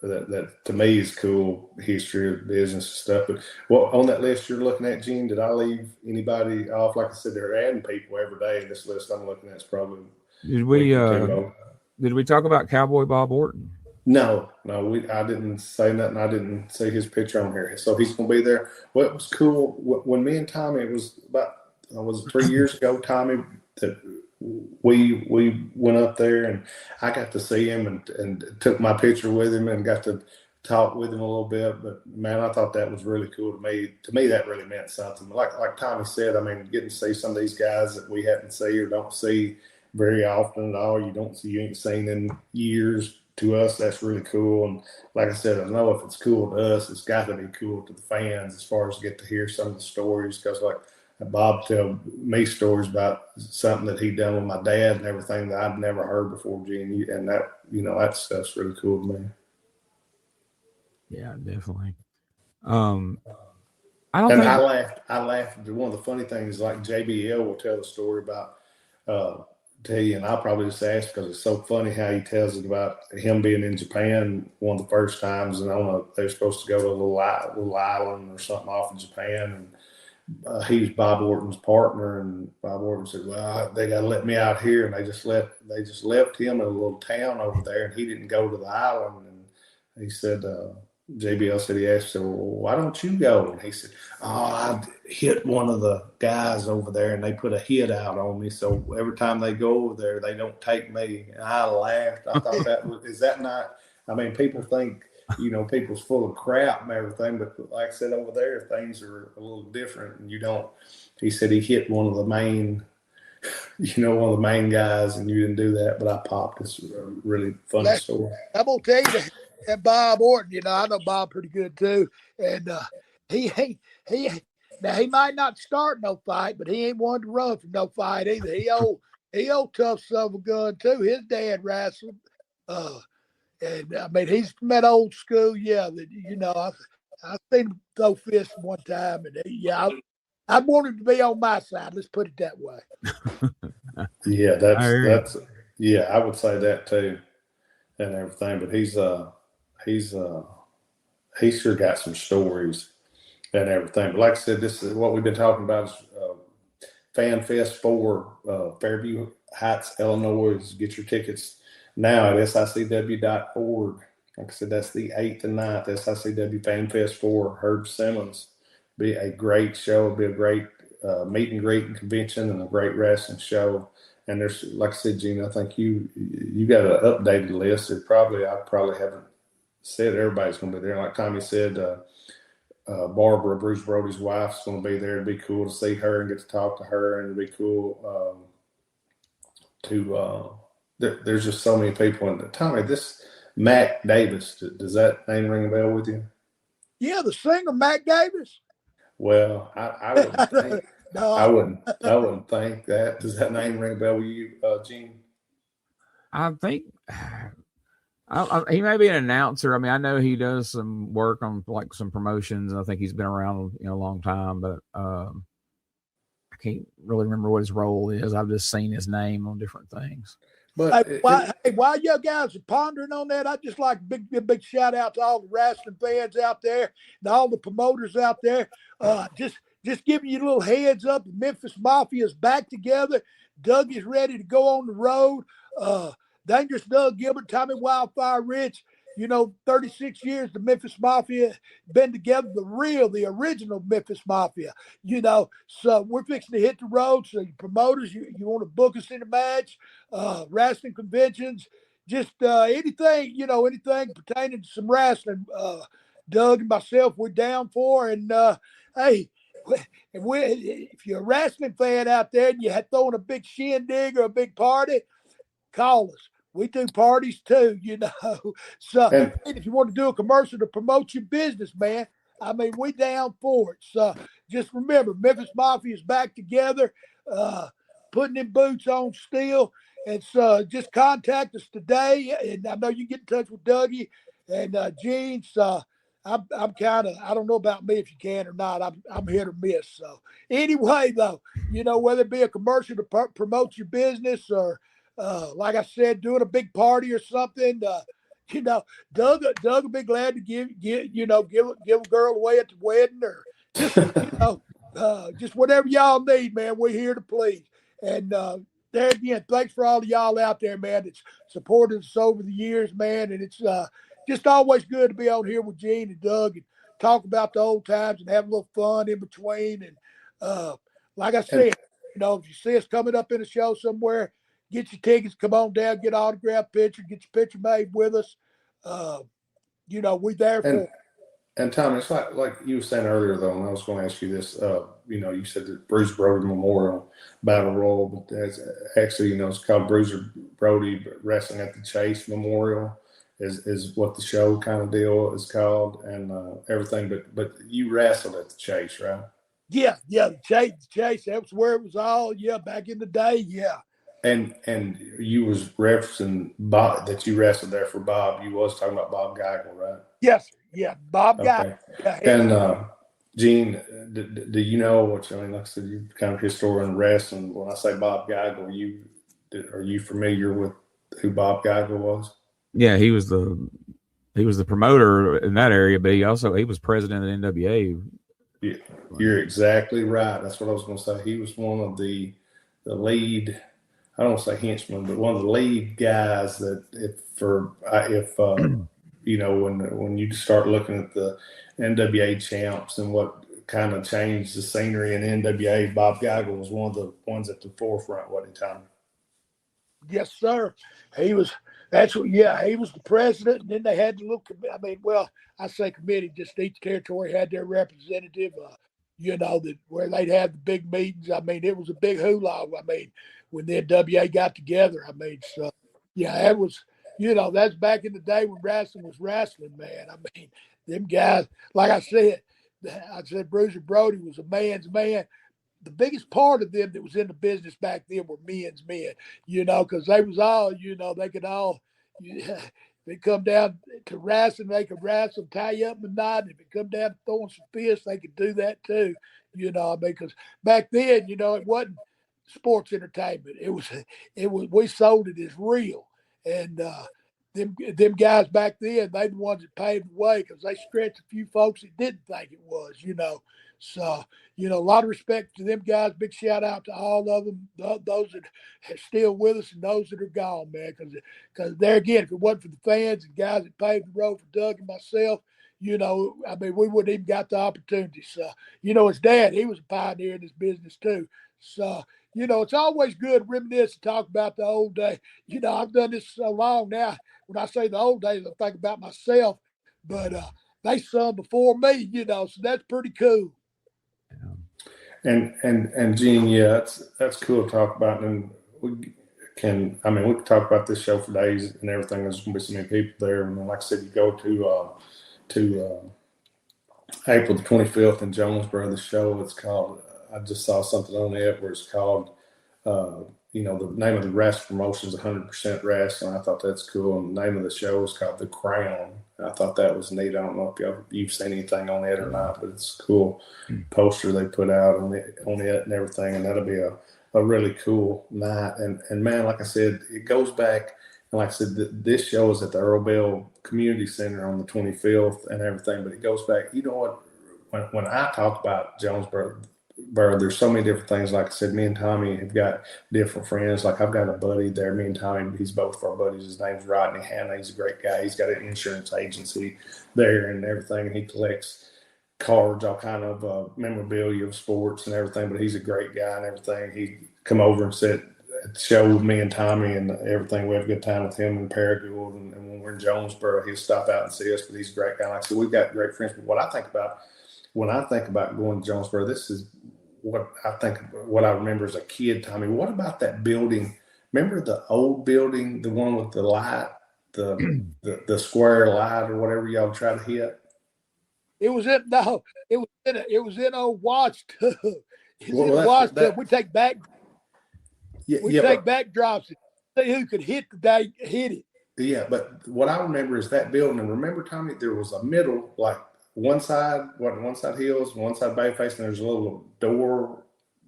that to me is cool history of business and stuff. But on that list you're looking at, Gene, did I leave anybody off? Like I said, they're adding people every day. This list I'm looking at is probably. Did we talk about Cowboy Bob Orton? No, I didn't say nothing. I didn't see his picture on here. So he's going to be there. Well, it was cool when me and Tommy, it was about 3 years ago, Tommy, that we went up there and I got to see him and took my picture with him and got to talk with him a little bit. But man, I thought that was really cool to me. To me, that really meant something. Like Tommy said, I mean, getting to see some of these guys that we hadn't seen or don't see very often at all. You ain't seen in years. To us, that's really cool. And like I said, I know if it's cool to us, it's got to be cool to the fans as far as get to hear some of the stories. Because like Bob tell me stories about something that he done with my dad and everything that I'd never heard before, Gene. And that, that stuff's really cool to me. Yeah, definitely. I laughed. One of the funny things, like JBL will tell the story about, tell you, and I'll probably just ask because it's so funny how he tells it about him being in Japan one of the first times, and they're supposed to go to a little island or something off in Japan, and he was Bob Orton's partner, and Bob Orton said, "Well, they got to let me out here," and they just left him in a little town over there, and he didn't go to the island, and he said. JBL said he asked him, "Well, why don't you go?" And he said, I hit one of the guys over there and they put a hit out on me. So every time they go over there, they don't take me. And I laughed. I thought is that not, I mean, people think, people's full of crap and everything. But like I said, over there, things are a little different and he said he hit one of the main, one of the main guys and you didn't do that. But I popped. It's a really funny story. I'm going to tell you that. And Bob Orton, I know Bob pretty good too. And he might not start no fight, but he ain't one to run from no fight either. He old tough son of a gun too. His dad wrestled. And I mean he's from that old school, that I've seen him throw fists one time and I want him to be on my side. Let's put it that way. Yeah, that's I would say that too and everything, but he's sure got some stories and everything. But like I said, this is what we've been talking about is Fan Fest 4, Fairview Heights, Illinois. Get your tickets now at sicw.org. Like I said, that's the 8th and 9th, SICW Fan Fest 4. Herb Simmons. Be a great show. It'll be a great meet and greet and convention and a great wrestling show. And there's, like I said, Gene, I think you got an updated list. I probably haven't said everybody's going to be there. Like Tommy said, Barbara, Bruce Brody's wife's going to be there. It'd be cool to see her and get to talk to her, and it'd be cool there's just so many people. And Tommy, this Mac Davis. Does that name ring a bell with you? Yeah, the singer Mac Davis. Well, I wouldn't think. No, I wouldn't think that. Does that name ring a bell with you, Gene? I think he may be an announcer. I mean, I know he does some work on like some promotions. I think he's been around a long time, but I can't really remember what his role is. I've just seen his name on different things. But while you guys are pondering on that, I'd just like a big shout out to all the wrestling fans out there and all the promoters out there. Just giving you a little heads up. The Memphis Mafia is back together. Doug is ready to go on the road. Dangerous Doug, Gilbert, Tommy, Wildfire, Rich. 36 years the Memphis Mafia been together, the original Memphis Mafia. So we're fixing to hit the road. So you promoters, you want to book us in a match, wrestling conventions, just anything, anything pertaining to some wrestling. Doug and myself, we're down for. And hey, if you're a wrestling fan out there and you had throwing a big shindig or a big party, call us. We do parties too, So if you want to do a commercial to promote your business, man, I mean, we down for it. So just remember, Memphis Mafia is back together, putting them boots on steel. And so just contact us today. And I know you get in touch with Dougie and Gene. So I'm kind of, I don't know about me if you can or not. I'm hit or miss. So anyway, though, whether it be a commercial to promote your business or, like I said, doing a big party or something, Doug will be glad to give a girl away at the wedding or just whatever y'all need, man. We're here to please. And there again, thanks for all of y'all out there, man, that's supported us over the years, man. And it's just always good to be on here with Gene and Doug and talk about the old times and have a little fun in between. And like I said, if you see us coming up in a show somewhere, get your tickets, come on down, get an autographed picture, get your picture made with us. We there for it. And Tom, it's like you were saying earlier, though, and I was going to ask you this. You said the Bruce Brody Memorial Battle Royal, but that's actually, it's called Bruiser Brody Wrestling at the Chase Memorial is what the show kind of deal is called, and everything. But you wrestled at the Chase, right? Yeah, the Chase. That was where it was all. Yeah, back in the day. Yeah. And you was referencing Bob, that you wrestled there for Bob. You was talking about Bob Geigel, right? Yes, yeah, Bob Geigel. And Gene, do you know what? I mean, like I said, you're kind of historian of wrestling. When I say Bob Geigel, are you familiar with who Bob Geigel was? Yeah, he was the promoter in that area, but he was president of the NWA. Yeah, you're exactly right. That's what I was going to say. He was one of the lead. I don't say henchman, but one of the lead guys that when you start looking at the NWA champs and what kind of changed the scenery in NWA, Bob Geigel was one of the ones at the forefront, wasn't he, Tommy? Yes, sir. He was. He was the president, and then they had the little. I say committee. Just each territory had their representative. Where they'd have the big meetings. I mean, it was a big hula. I mean, when the NWA got together, that was, that's back in the day when wrestling was wrestling, man. I mean, them guys, like I said Bruiser Brody was a man's man. The biggest part of them that was in the business back then were men's men, because they was all, they could all, they come down to wrestling, they could wrestle, tie you up in the knot. If it come down to throwing some fists, they could do that too, because back then, it wasn't sports entertainment. It was we sold it as real. And them guys back then, they the ones that paved the way because they stretched a few folks that didn't think it was, So, a lot of respect to them guys. Big shout out to all of them, those that are still with us and those that are gone, man. Because there again, if it wasn't for the fans and guys that paved the road for Doug and myself, we wouldn't even got the opportunity. So, his dad, he was a pioneer in this business too. So, it's always good to reminisce and talk about the old day. I've done this so long now. When I say the old days, I think about myself, but they some before me, so that's pretty cool. And Gene, yeah, that's cool to talk about. And I mean, we could talk about this show for days and everything. There's going to be so many people there. And like I said, you go to April the 25th in Jonesboro, the show, it's called, I just saw something on it where it's called, the name of the wrestling promotion is 100% Wrestling. I thought that's cool. And the name of the show is called The Crown. I thought that was neat. I don't know if you've seen anything on it or not, but it's a cool poster they put out on it and everything. And that'll be a really cool night. And man, like I said, it goes back. And like I said, this show is at the Earl Bell Community Center on the 25th and everything. But it goes back. You know what? When I talk about Jonesboro, there's so many different things. Like I said, me and Tommy have got different friends. Like I've got a buddy there. Me and Tommy, he's both of our buddies. His name's Rodney Hanna. He's a great guy. He's got an insurance agency there and everything. And he collects cards, all kind of memorabilia of sports and everything. But he's a great guy and everything. He come over and sit at the show with me and Tommy and everything. We have a good time with him in Paragould. And when we're in Jonesboro, he'll stop out and see us. But he's a great guy. Like I said, we've got great friends. But what I think about when I think about going to Jonesboro, this is what I remember as a kid, Tommy. What about that building? Remember the old building, the one with the light, the square light or whatever y'all try to hit? It was in old Watch Tub. Well, we take back backdrops and see who could hit it. Yeah, but what I remember is that building. And remember, Tommy, there was a middle, like one side hills, one side bay face, and there's a little door,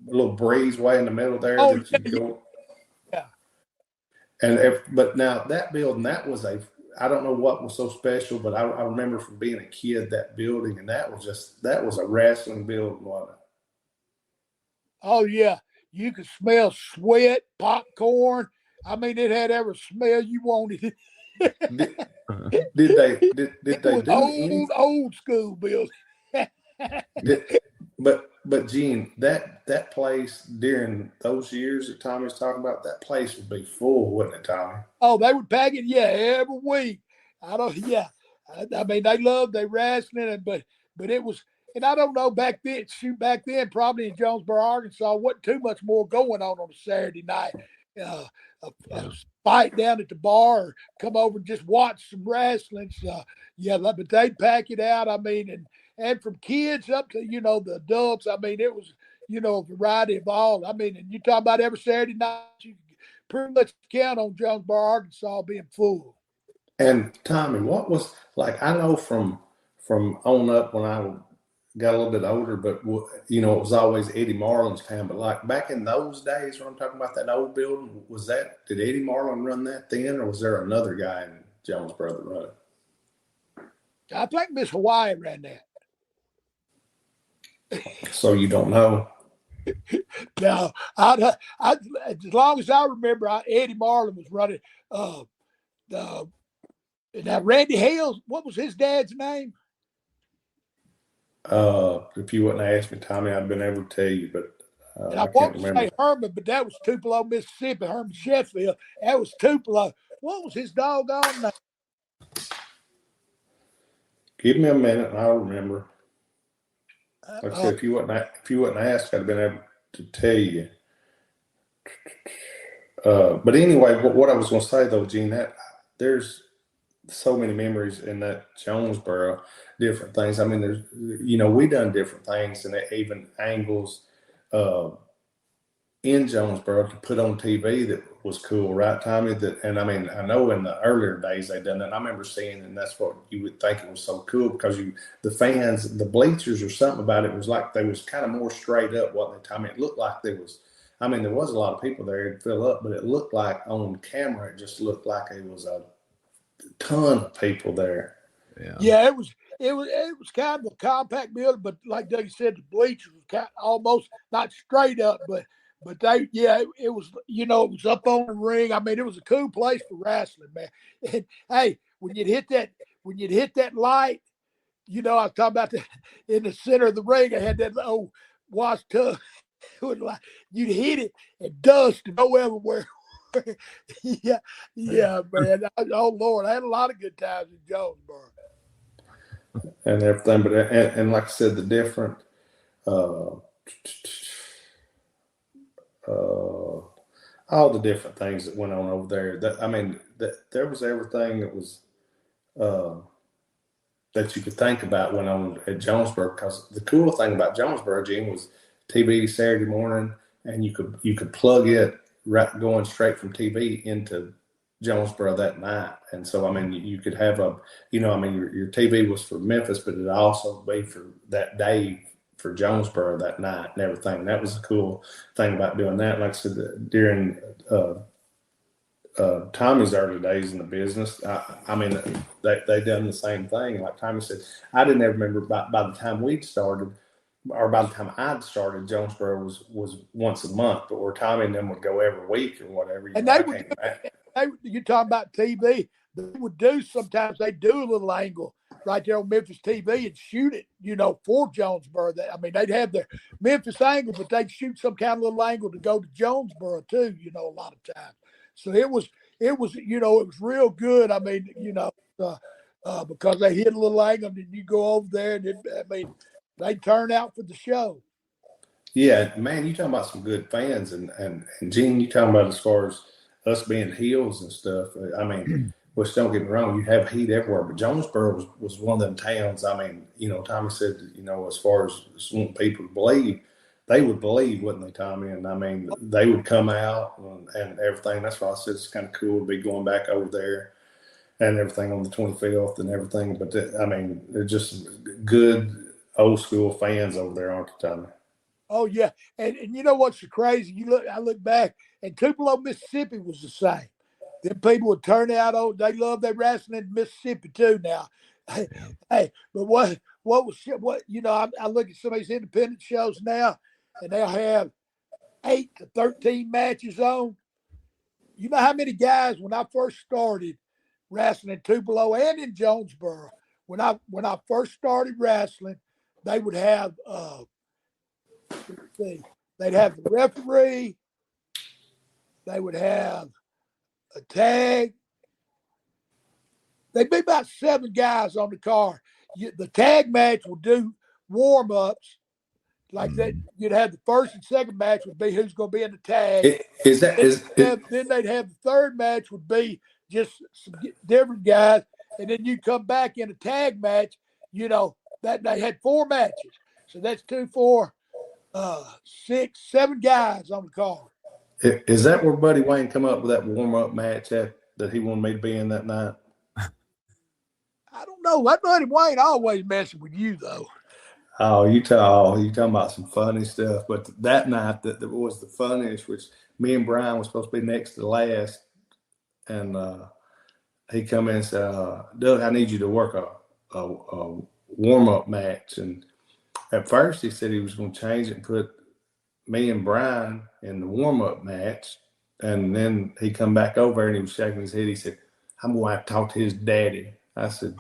a little breezeway in the middle there. Oh, yeah. But now that building, that was I don't know what was so special, but I remember from being a kid, that building, and that was a wrestling building, wasn't it? Oh yeah. You could smell sweat, popcorn. I mean, it had every smell you wanted. Did they do old school building? But Gene, that place during those years that Tommy's talking about, that place would be full, wouldn't it, Tommy? Oh, they would pack it, every week. I mean, they loved their wrestling, but it was, and I don't know back then, probably in Jonesboro, Arkansas, wasn't too much more going on a Saturday night. A fight down at the bar, or come over and just watch some wrestling. So, but they'd pack it out. I mean, and from kids up to, the adults, I mean, it was, a variety of all. I mean, and you talk about every Saturday night, you pretty much count on Jonesboro, Arkansas being full. And Tommy, what was, like, I know from on up when I got a little bit older, but it was always Eddie Marlin's time. But like back in those days, when I'm talking about that old building, did Eddie Marlin run that then, or was there another guy in Jonesboro that run it? I think Miss Hawaii ran that. So you don't know? No, I as long as I remember, Eddie Marlin was running. Now Randy Hales, what was his dad's name? If you wouldn't ask me, Tommy, I'd been able to tell you, but I want to say Herman, but that was Tupelo, Mississippi. Herman Sheffield. That was Tupelo. What was his doggone name? Give me a minute, and I'll remember. Like I said, if you wouldn't ask, I'd been able to tell you. But anyway, what I was going to say though, Gene, that there's so many memories in that Jonesboro, different things. I mean, there's, we done different things and even angles in Jonesboro to put on TV that was cool, right, Tommy? And I mean, I know in the earlier days they done that. And I remember seeing, and that's what you would think it was so cool because the fans, the bleachers or something about it was like they was kind of more straight up, wasn't it, Tommy? It looked like there was a lot of people there to fill up, but it looked like on camera, it just looked like it was a ton of people there. Yeah, it was kind of a compact building, but like Doug said, the bleachers was kind of almost not straight up, but it was, it was up on the ring. I mean, it was a cool place for wrestling, man. And hey, when you'd hit that light, I was talking about in the center of the ring, I had that old wash tub. You'd hit it and dust and go everywhere. yeah, man. Oh Lord, I had a lot of good times in Jonesboro and everything. But and like I said, the different. all the different things that went on over there. There was everything that was that you could think about went on at Jonesboro. Because the cool thing about Jonesboro, Gene, was TV Saturday morning, and you could plug it right going straight from TV into Jonesboro that night. And so, I mean, you could have your TV was for Memphis, but it also be for that day for Jonesboro that night and everything. And that was the cool thing about doing that. Like I said, during Tommy's early days in the business, they done the same thing. Like Tommy said, I didn't ever remember by the time we'd started, or by the time I'd started, Jonesboro was once a month, but where Tommy and them would go every week or whatever. And you're talking about TV. They would do sometimes. They do a little angle right there on Memphis TV and shoot it, for Jonesboro. They'd have their Memphis angle, but they'd shoot some kind of little angle to go to Jonesboro too. A lot of times. So it was real good. Because they hit a little angle, and you go over there, and they turn out for the show. Yeah, man, you talking about some good fans, and Gene, you talking about as far as us being heels and stuff. Which don't get me wrong, you have heat everywhere, but Jonesboro was one of them towns. Tommy said, as far as wanting people to believe, they would believe, wouldn't they, Tommy? And they would come out and everything. That's why I said it's kind of cool to be going back over there and everything on the 25th and everything. But they're just good old school fans over there, aren't they, Tommy? Oh yeah, and you know what's so crazy? I look back, and Tupelo, Mississippi was the same. Them people would turn out. They love their wrestling in Mississippi too. Now, hey, but what I look at some of these independent shows now, and they'll have 8 to 13 matches on. You know how many guys when I first started wrestling in Tupelo and in Jonesboro, when I first started wrestling, they would have they'd have the referee, they would have a tag. They'd be about 7 guys on the card. The tag match would do warm-ups like that. You'd have the first and second match would be who's going to be in the tag. Then they'd have the third match would be just some different guys, and then you come back in a tag match. That they had 4 matches, so that's 2, 4, 6, 7 guys on the card. Is that where Buddy Wayne come up with that warm-up match that he wanted me to be in that night? I don't know. That Buddy Wayne always messing with you, though. Oh, you talking about some funny stuff. But that night that was the funniest, which me and Brian was supposed to be next to last, and he come in and said, Doug, I need you to work a warm-up match. And at first he said he was going to change it and put me and Brian in the warm-up match. And then he come back over and he was shaking his head. He said, I'm going to have to talk to his daddy. I said,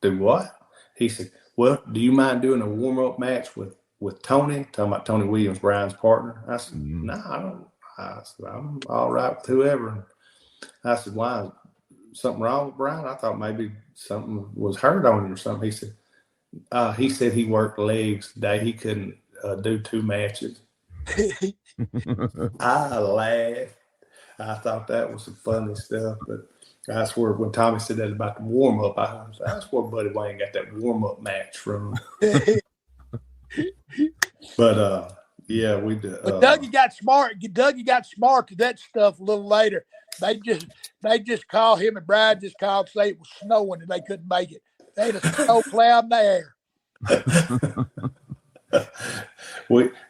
do what? He said, well, do you mind doing a warm-up match with Tony? Talking about Tony Williams, Brian's partner. I said, no, I don't. I said, I'm all right with whoever. I said, why? Something wrong with Brian? I thought maybe something was hurt on him or something. He said he worked legs today. He couldn't do 2 matches. I laughed. I thought that was some funny stuff. But I swear when Tommy said that about the warm-up, I swear Buddy Wayne got that warm-up match from him. But, yeah, we did. But Dougie got smart. Dougie got smart to that stuff a little later. They just call him and Brad just called say it was snowing and they couldn't make it. They had a snow cloud in the air.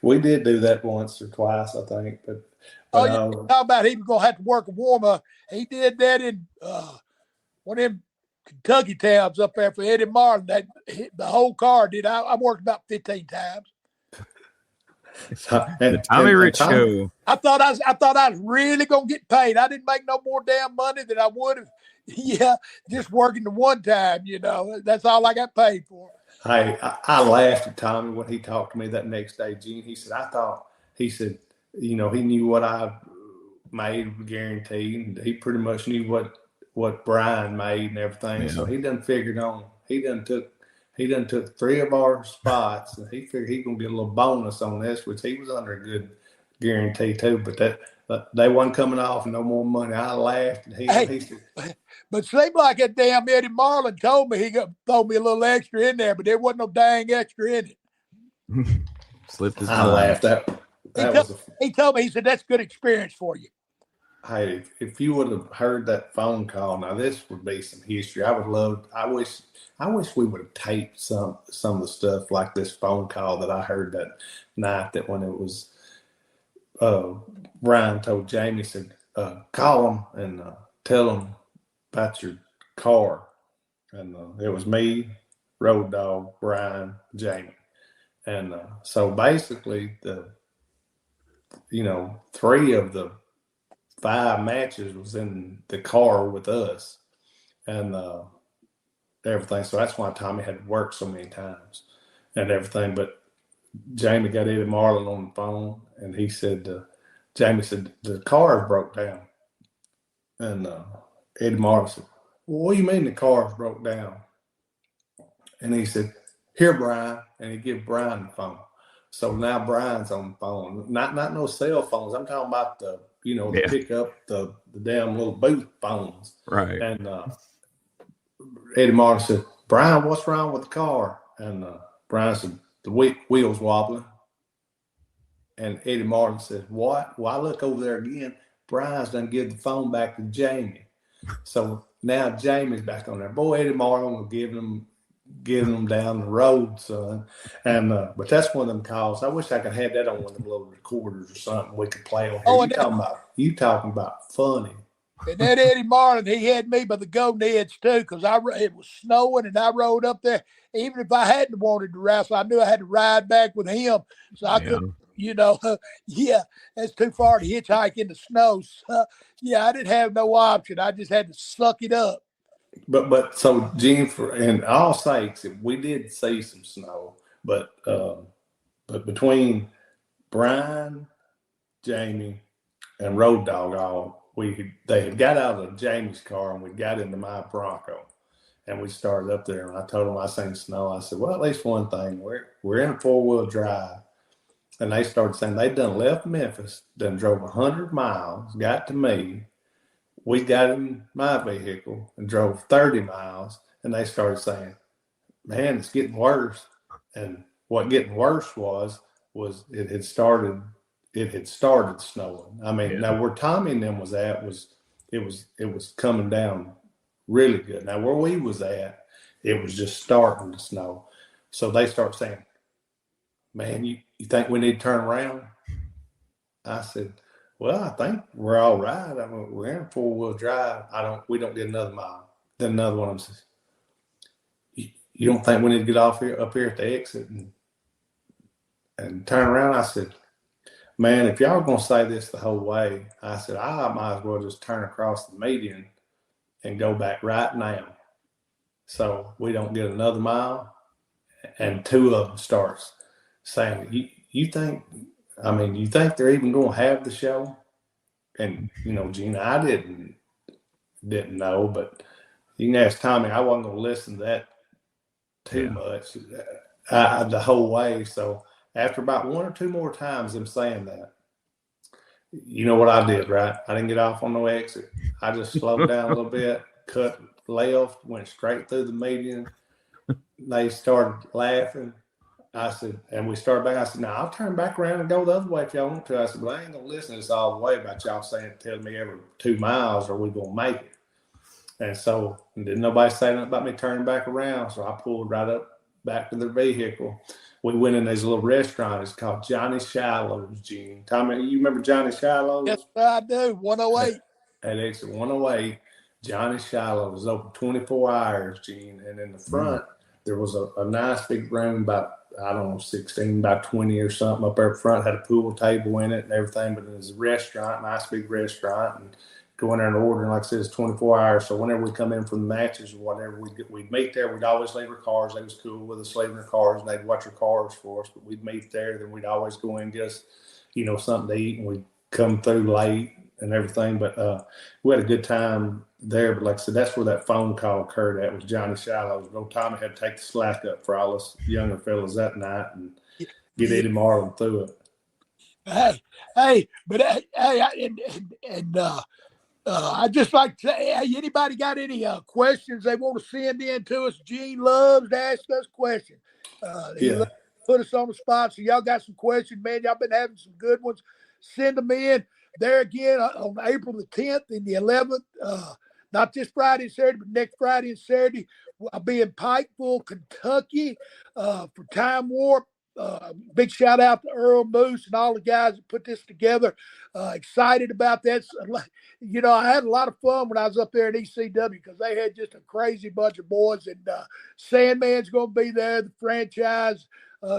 We did do that once or twice, I think. But you talking about he was gonna have to work a warm up. He did that in one of them Kentucky towns up there for Eddie Martin. That the whole car did. I worked about 15 times. The Tommy Rich Show. I thought I was really gonna get paid. I didn't make no more damn money than I would have. Yeah, just working the one time. That's all I got paid for. Hey, I laughed at Tommy when he talked to me that next day, Gene. He said, he knew what I made guaranteed, and he pretty much knew what Brian made and everything. Yeah. So he done figured on. He done took 3 of our spots, and he figured he gonna get a little bonus on this, which he was under a good guarantee too. But but they wasn't coming off no more money. I laughed, and he said, but seemed like that damn Eddie Marlin told me he throw me a little extra in there, but there wasn't no dang extra in it. Slipped his I mind. laughed. He told me, he said, that's good experience for you. Hey, if you would have heard that phone call, now this would be some history. I wish we would have taped some of the stuff like this phone call that I heard that night. That when it was, Brian told Jamie, said, call him and tell him about your car. And it was me, Road Dog, Brian, Jamie. And so basically three of the 5 matches was in the car with us and everything. So that's why Tommy had to work so many times and everything. But Jamie got Eddie Marlin on the phone, and he said, Jamie said, the car broke down. And Eddie Marlin said, well, what do you mean the car's broke down? And he said, here, Brian. And he gave Brian the phone. So now Brian's on the phone. Not no cell phones. I'm talking about the pick up the damn little booth phones. Right. And Eddie Martin said, Brian, what's wrong with the car? And Brian said, the wheel's wobbling. And Eddie Martin said, what? Well, I look over there again. Brian's done give the phone back to Jamie. So now Jamie's back on there. Boy, Eddie Martin was giving them down the road, son. And but that's one of them calls. I wish I could have that on one of them little recorders or something we could play on here. Oh, you talking about funny. And that Eddie Marlin, he had me by the golden edge too, because it was snowing and I rode up there. Even if I hadn't wanted to wrestle, I knew I had to ride back with him. So I could, that's too far to hitchhike in the snow. So, I didn't have no option. I just had to suck it up. But so Gene, for in all sakes, we did see some snow, but between Brian, Jamie, and Road Dog, they had got out of Jamie's car and we got into my Bronco, and we started up there. And I told them I seen snow. I said, well, at least one thing, we're in a 4-wheel drive, and they started saying they done left Memphis, done drove 100 miles, got to me. We got in my vehicle and drove 30 miles, and they started saying, man, it's getting worse. And what getting worse was it had started snowing. I mean, now where Tommy and them was at it was coming down really good. Now where we was at, it was just starting to snow. So they start saying, man, you think we need to turn around? I said, well, I think we're all right. I mean, we're in 4-wheel drive. We don't get another mile. Then another one of them says, you don't think we need to get off up here at the exit and turn around? I said, man, if y'all are going to say this the whole way, I said, I might as well just turn across the median and go back right now. So we don't get another mile. And 2 of them starts saying, you think they're even going to have the show? And, Gina, I didn't know, but you can ask Tommy. I wasn't going to listen to that too much the whole way. So after about 1 or 2 more times them saying that, you know what I did, right? I didn't get off on no exit. I just slowed down a little bit, cut left, went straight through the median. They started laughing. I said, and we started back. I said, now I'll turn back around and go the other way if y'all want to. I said, but I ain't going to listen to this all the way about y'all telling me every 2 miles or we going to make it. And so didn't nobody say nothing about me turning back around. So I pulled right up back to the vehicle. We went in this little restaurant. It's called Johnny Shiloh's, Gene. Tommy, you remember Johnny Shiloh's? Yes, I do. 108. At exit 108, Johnny Shiloh was open 24 hours, Gene. And in the front, there was a nice big room about, 16 by 20 or something up there front, had a pool table in it and everything, but it was a restaurant, nice big restaurant, and go in there and order, and like I said, it's 24 hours. So whenever we come in from the matches or whatever, we'd meet there. We'd always leave our cars. They was cool with us leaving our cars, and they'd watch our cars for us, but we'd meet there. Then we'd always go in and get us, something to eat, and we'd come through late and everything. But we had a good time there. But like I said, that's where that phone call occurred at, was Johnny Shiloh's. Old Tommy had to take the slack up for all us younger fellas that night and get Eddie Marlin through it. But I just like to say, hey, anybody got any questions they want to send in to us? Gene loves to ask us questions. He loves to put us on the spot. So y'all got some questions, man. Y'all been having some good ones. Send them in. There again on April the 10th and the 11th. Not this Friday and Saturday, but next Friday and Saturday. I'll be in Pikeville, Kentucky for Time Warp. Big shout out to Earl Moose and all the guys that put this together. Excited about that. You know, I had a lot of fun when I was up there at ECW because they had just a crazy bunch of boys. And Sandman's going to be there, the franchise.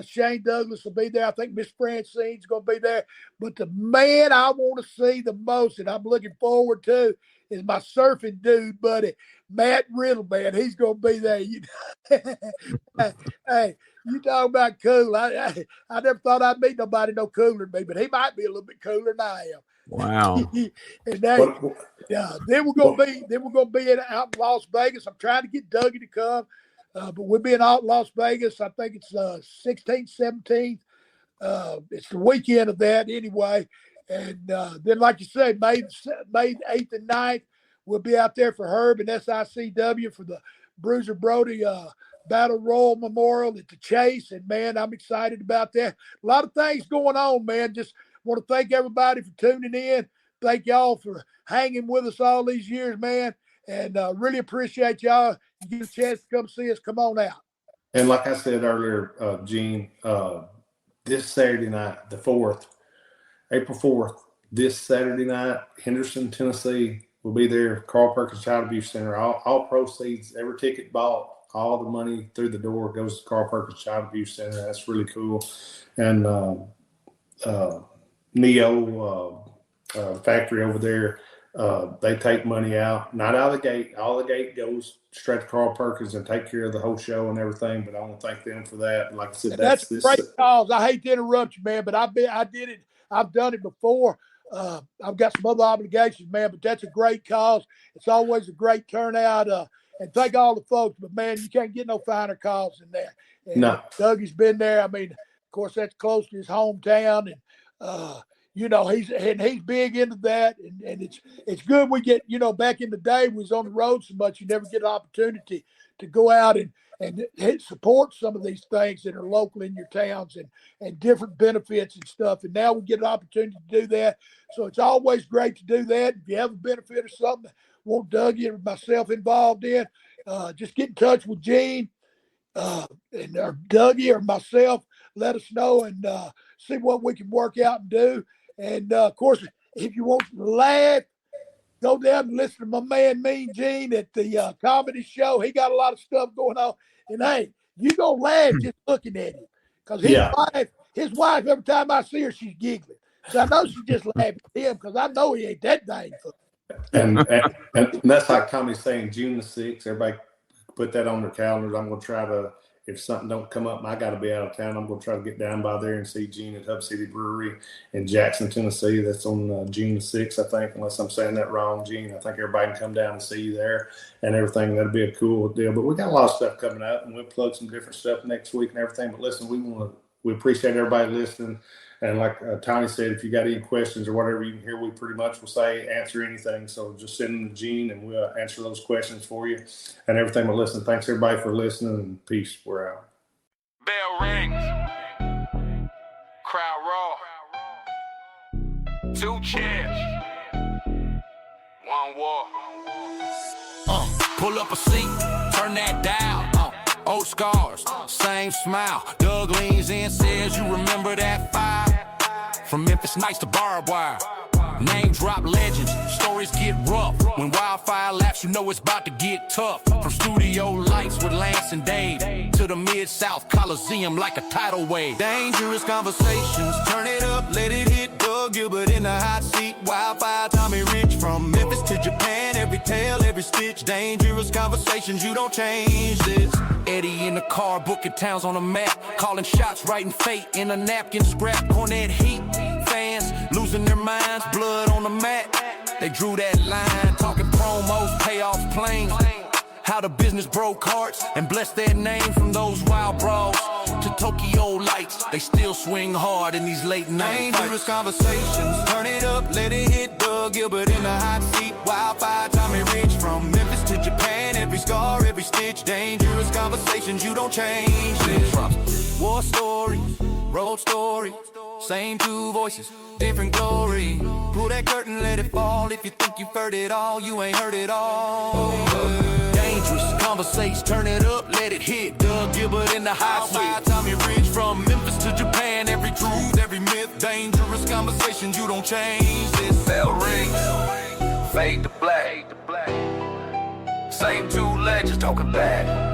Shane Douglas will be there. I think Miss Francine's going to be there. But the man I want to see the most, and I'm looking forward to, is my surfing dude, buddy, Matt Riddle, man. He's going to be there. Hey, you talk about cool. I never thought I'd meet nobody no cooler than me, but he might be a little bit cooler than I am. Wow. And then we're gonna be out in Las Vegas. I'm trying to get Dougie to come, but we'll be out in Las Vegas. I think it's 16th, 17th. It's the weekend of that anyway. And then, like you said, May 8th and 9th, we'll be out there for Herb and SICW for the Bruiser Brody Battle Royal Memorial at the Chase. And, man, I'm excited about that. A lot of things going on, man. Just want to thank everybody for tuning in. Thank y'all for hanging with us all these years, man. And really appreciate y'all. You get a chance to come see us, come on out. And like I said earlier, Gene, this Saturday night, the 4th, April 4th, this Saturday night, Henderson, Tennessee, will be there. Carl Perkins Child Abuse Center. All proceeds, every ticket bought, all the money through the door goes to Carl Perkins Child Abuse Center. That's really cool. And Neo factory over there, they take money out, not out of the gate. All the gate goes straight to Carl Perkins and take care of the whole show and everything. But I want to thank them for that. Like I said, that's a great cause. I hate to interrupt you, man, but I did it. I've done it before. I've got some other obligations, man, but that's a great cause. It's always a great turnout. And thank all the folks, but man, you can't get no finer cause than that. And no. Dougie's been there. I mean, of course, that's close to his hometown, and you know, he's big into that, and it's good we get, you know, back in the day we was on the road so much, you never get an opportunity to go out and support some of these things that are local in your towns and different benefits and stuff. And now we get an opportunity to do that. So it's always great to do that. If you have a benefit or something want Dougie or myself involved in, just get in touch with Gene or Dougie or myself. Let us know and see what we can work out and do. And, of course, if you want to laugh, go down and listen to my man Mean Gene at the comedy show. He got a lot of stuff going on. And, hey, you going to laugh just looking at him. Because his wife, every time I see her, she's giggling. So I know she just laughing at him because I know he ain't that dang funny. And that's like Tommy's saying, June the 6th. Everybody put that on their calendars. I'm going to try to, if something don't come up and I got to be out of town, I'm going to try to get down by there and see Gene at Hub City Brewery in Jackson, Tennessee. That's on June the 6th, I think, unless I'm saying that wrong, Gene. I think everybody can come down and see you there and everything. That'll be a cool deal. But we got a lot of stuff coming up, and we'll plug some different stuff next week and everything. But listen, we appreciate everybody listening. And like Tony said, if you got any questions or whatever you can hear, we pretty much will say answer anything. So just send them to Gene and we'll answer those questions for you and everything. But listen, thanks everybody for listening, and peace. We're out. Bell rings. Crowd raw. 2 chairs. 1 war. Pull up a seat. Turn that dial. Old scars, same smile. Doug leans in, says you remember that fire. From Memphis nights to barbed wire. Name drop legends, stories get rough. When Wildfire laps, you know it's about to get tough. From studio lights with Lance and Dave to the Mid-South Coliseum like a tidal wave. Dangerous conversations, turn it up, let it hit. Doug Gilbert in the hot seat. Wildfire, Tommy Rich. From Memphis to Japan, every tale, every stitch. Dangerous conversations, you don't change this. Eddie in the car, booking towns on a map. Calling shots, writing fate in a napkin scrap. Cornet heat, fans losing their minds. Blood on the mat, they drew that line. Talking promos, payoffs, planes. How the business broke hearts and blessed their name from those wild brawls to Tokyo lights. They still swing hard in these late night dangerous conversations. Turn it up, let it hit. Doug Gilbert in the hot seat. Wildfire, Tommy Rich from Memphis to Japan. Every scar, every stitch. Dangerous conversations, you don't change this. War stories, road stories. Same two voices, different glory. Pull that curtain, let it fall. If you think you've heard it all, you ain't heard it all. Dangerous conversations, turn it up, let it hit. Doug Gilbert in the hot seat. Tommy Rich from Memphis to Japan. Every truth, every myth. Dangerous conversations, you don't change this. Bell rings, fade to black. Same two legends talking back.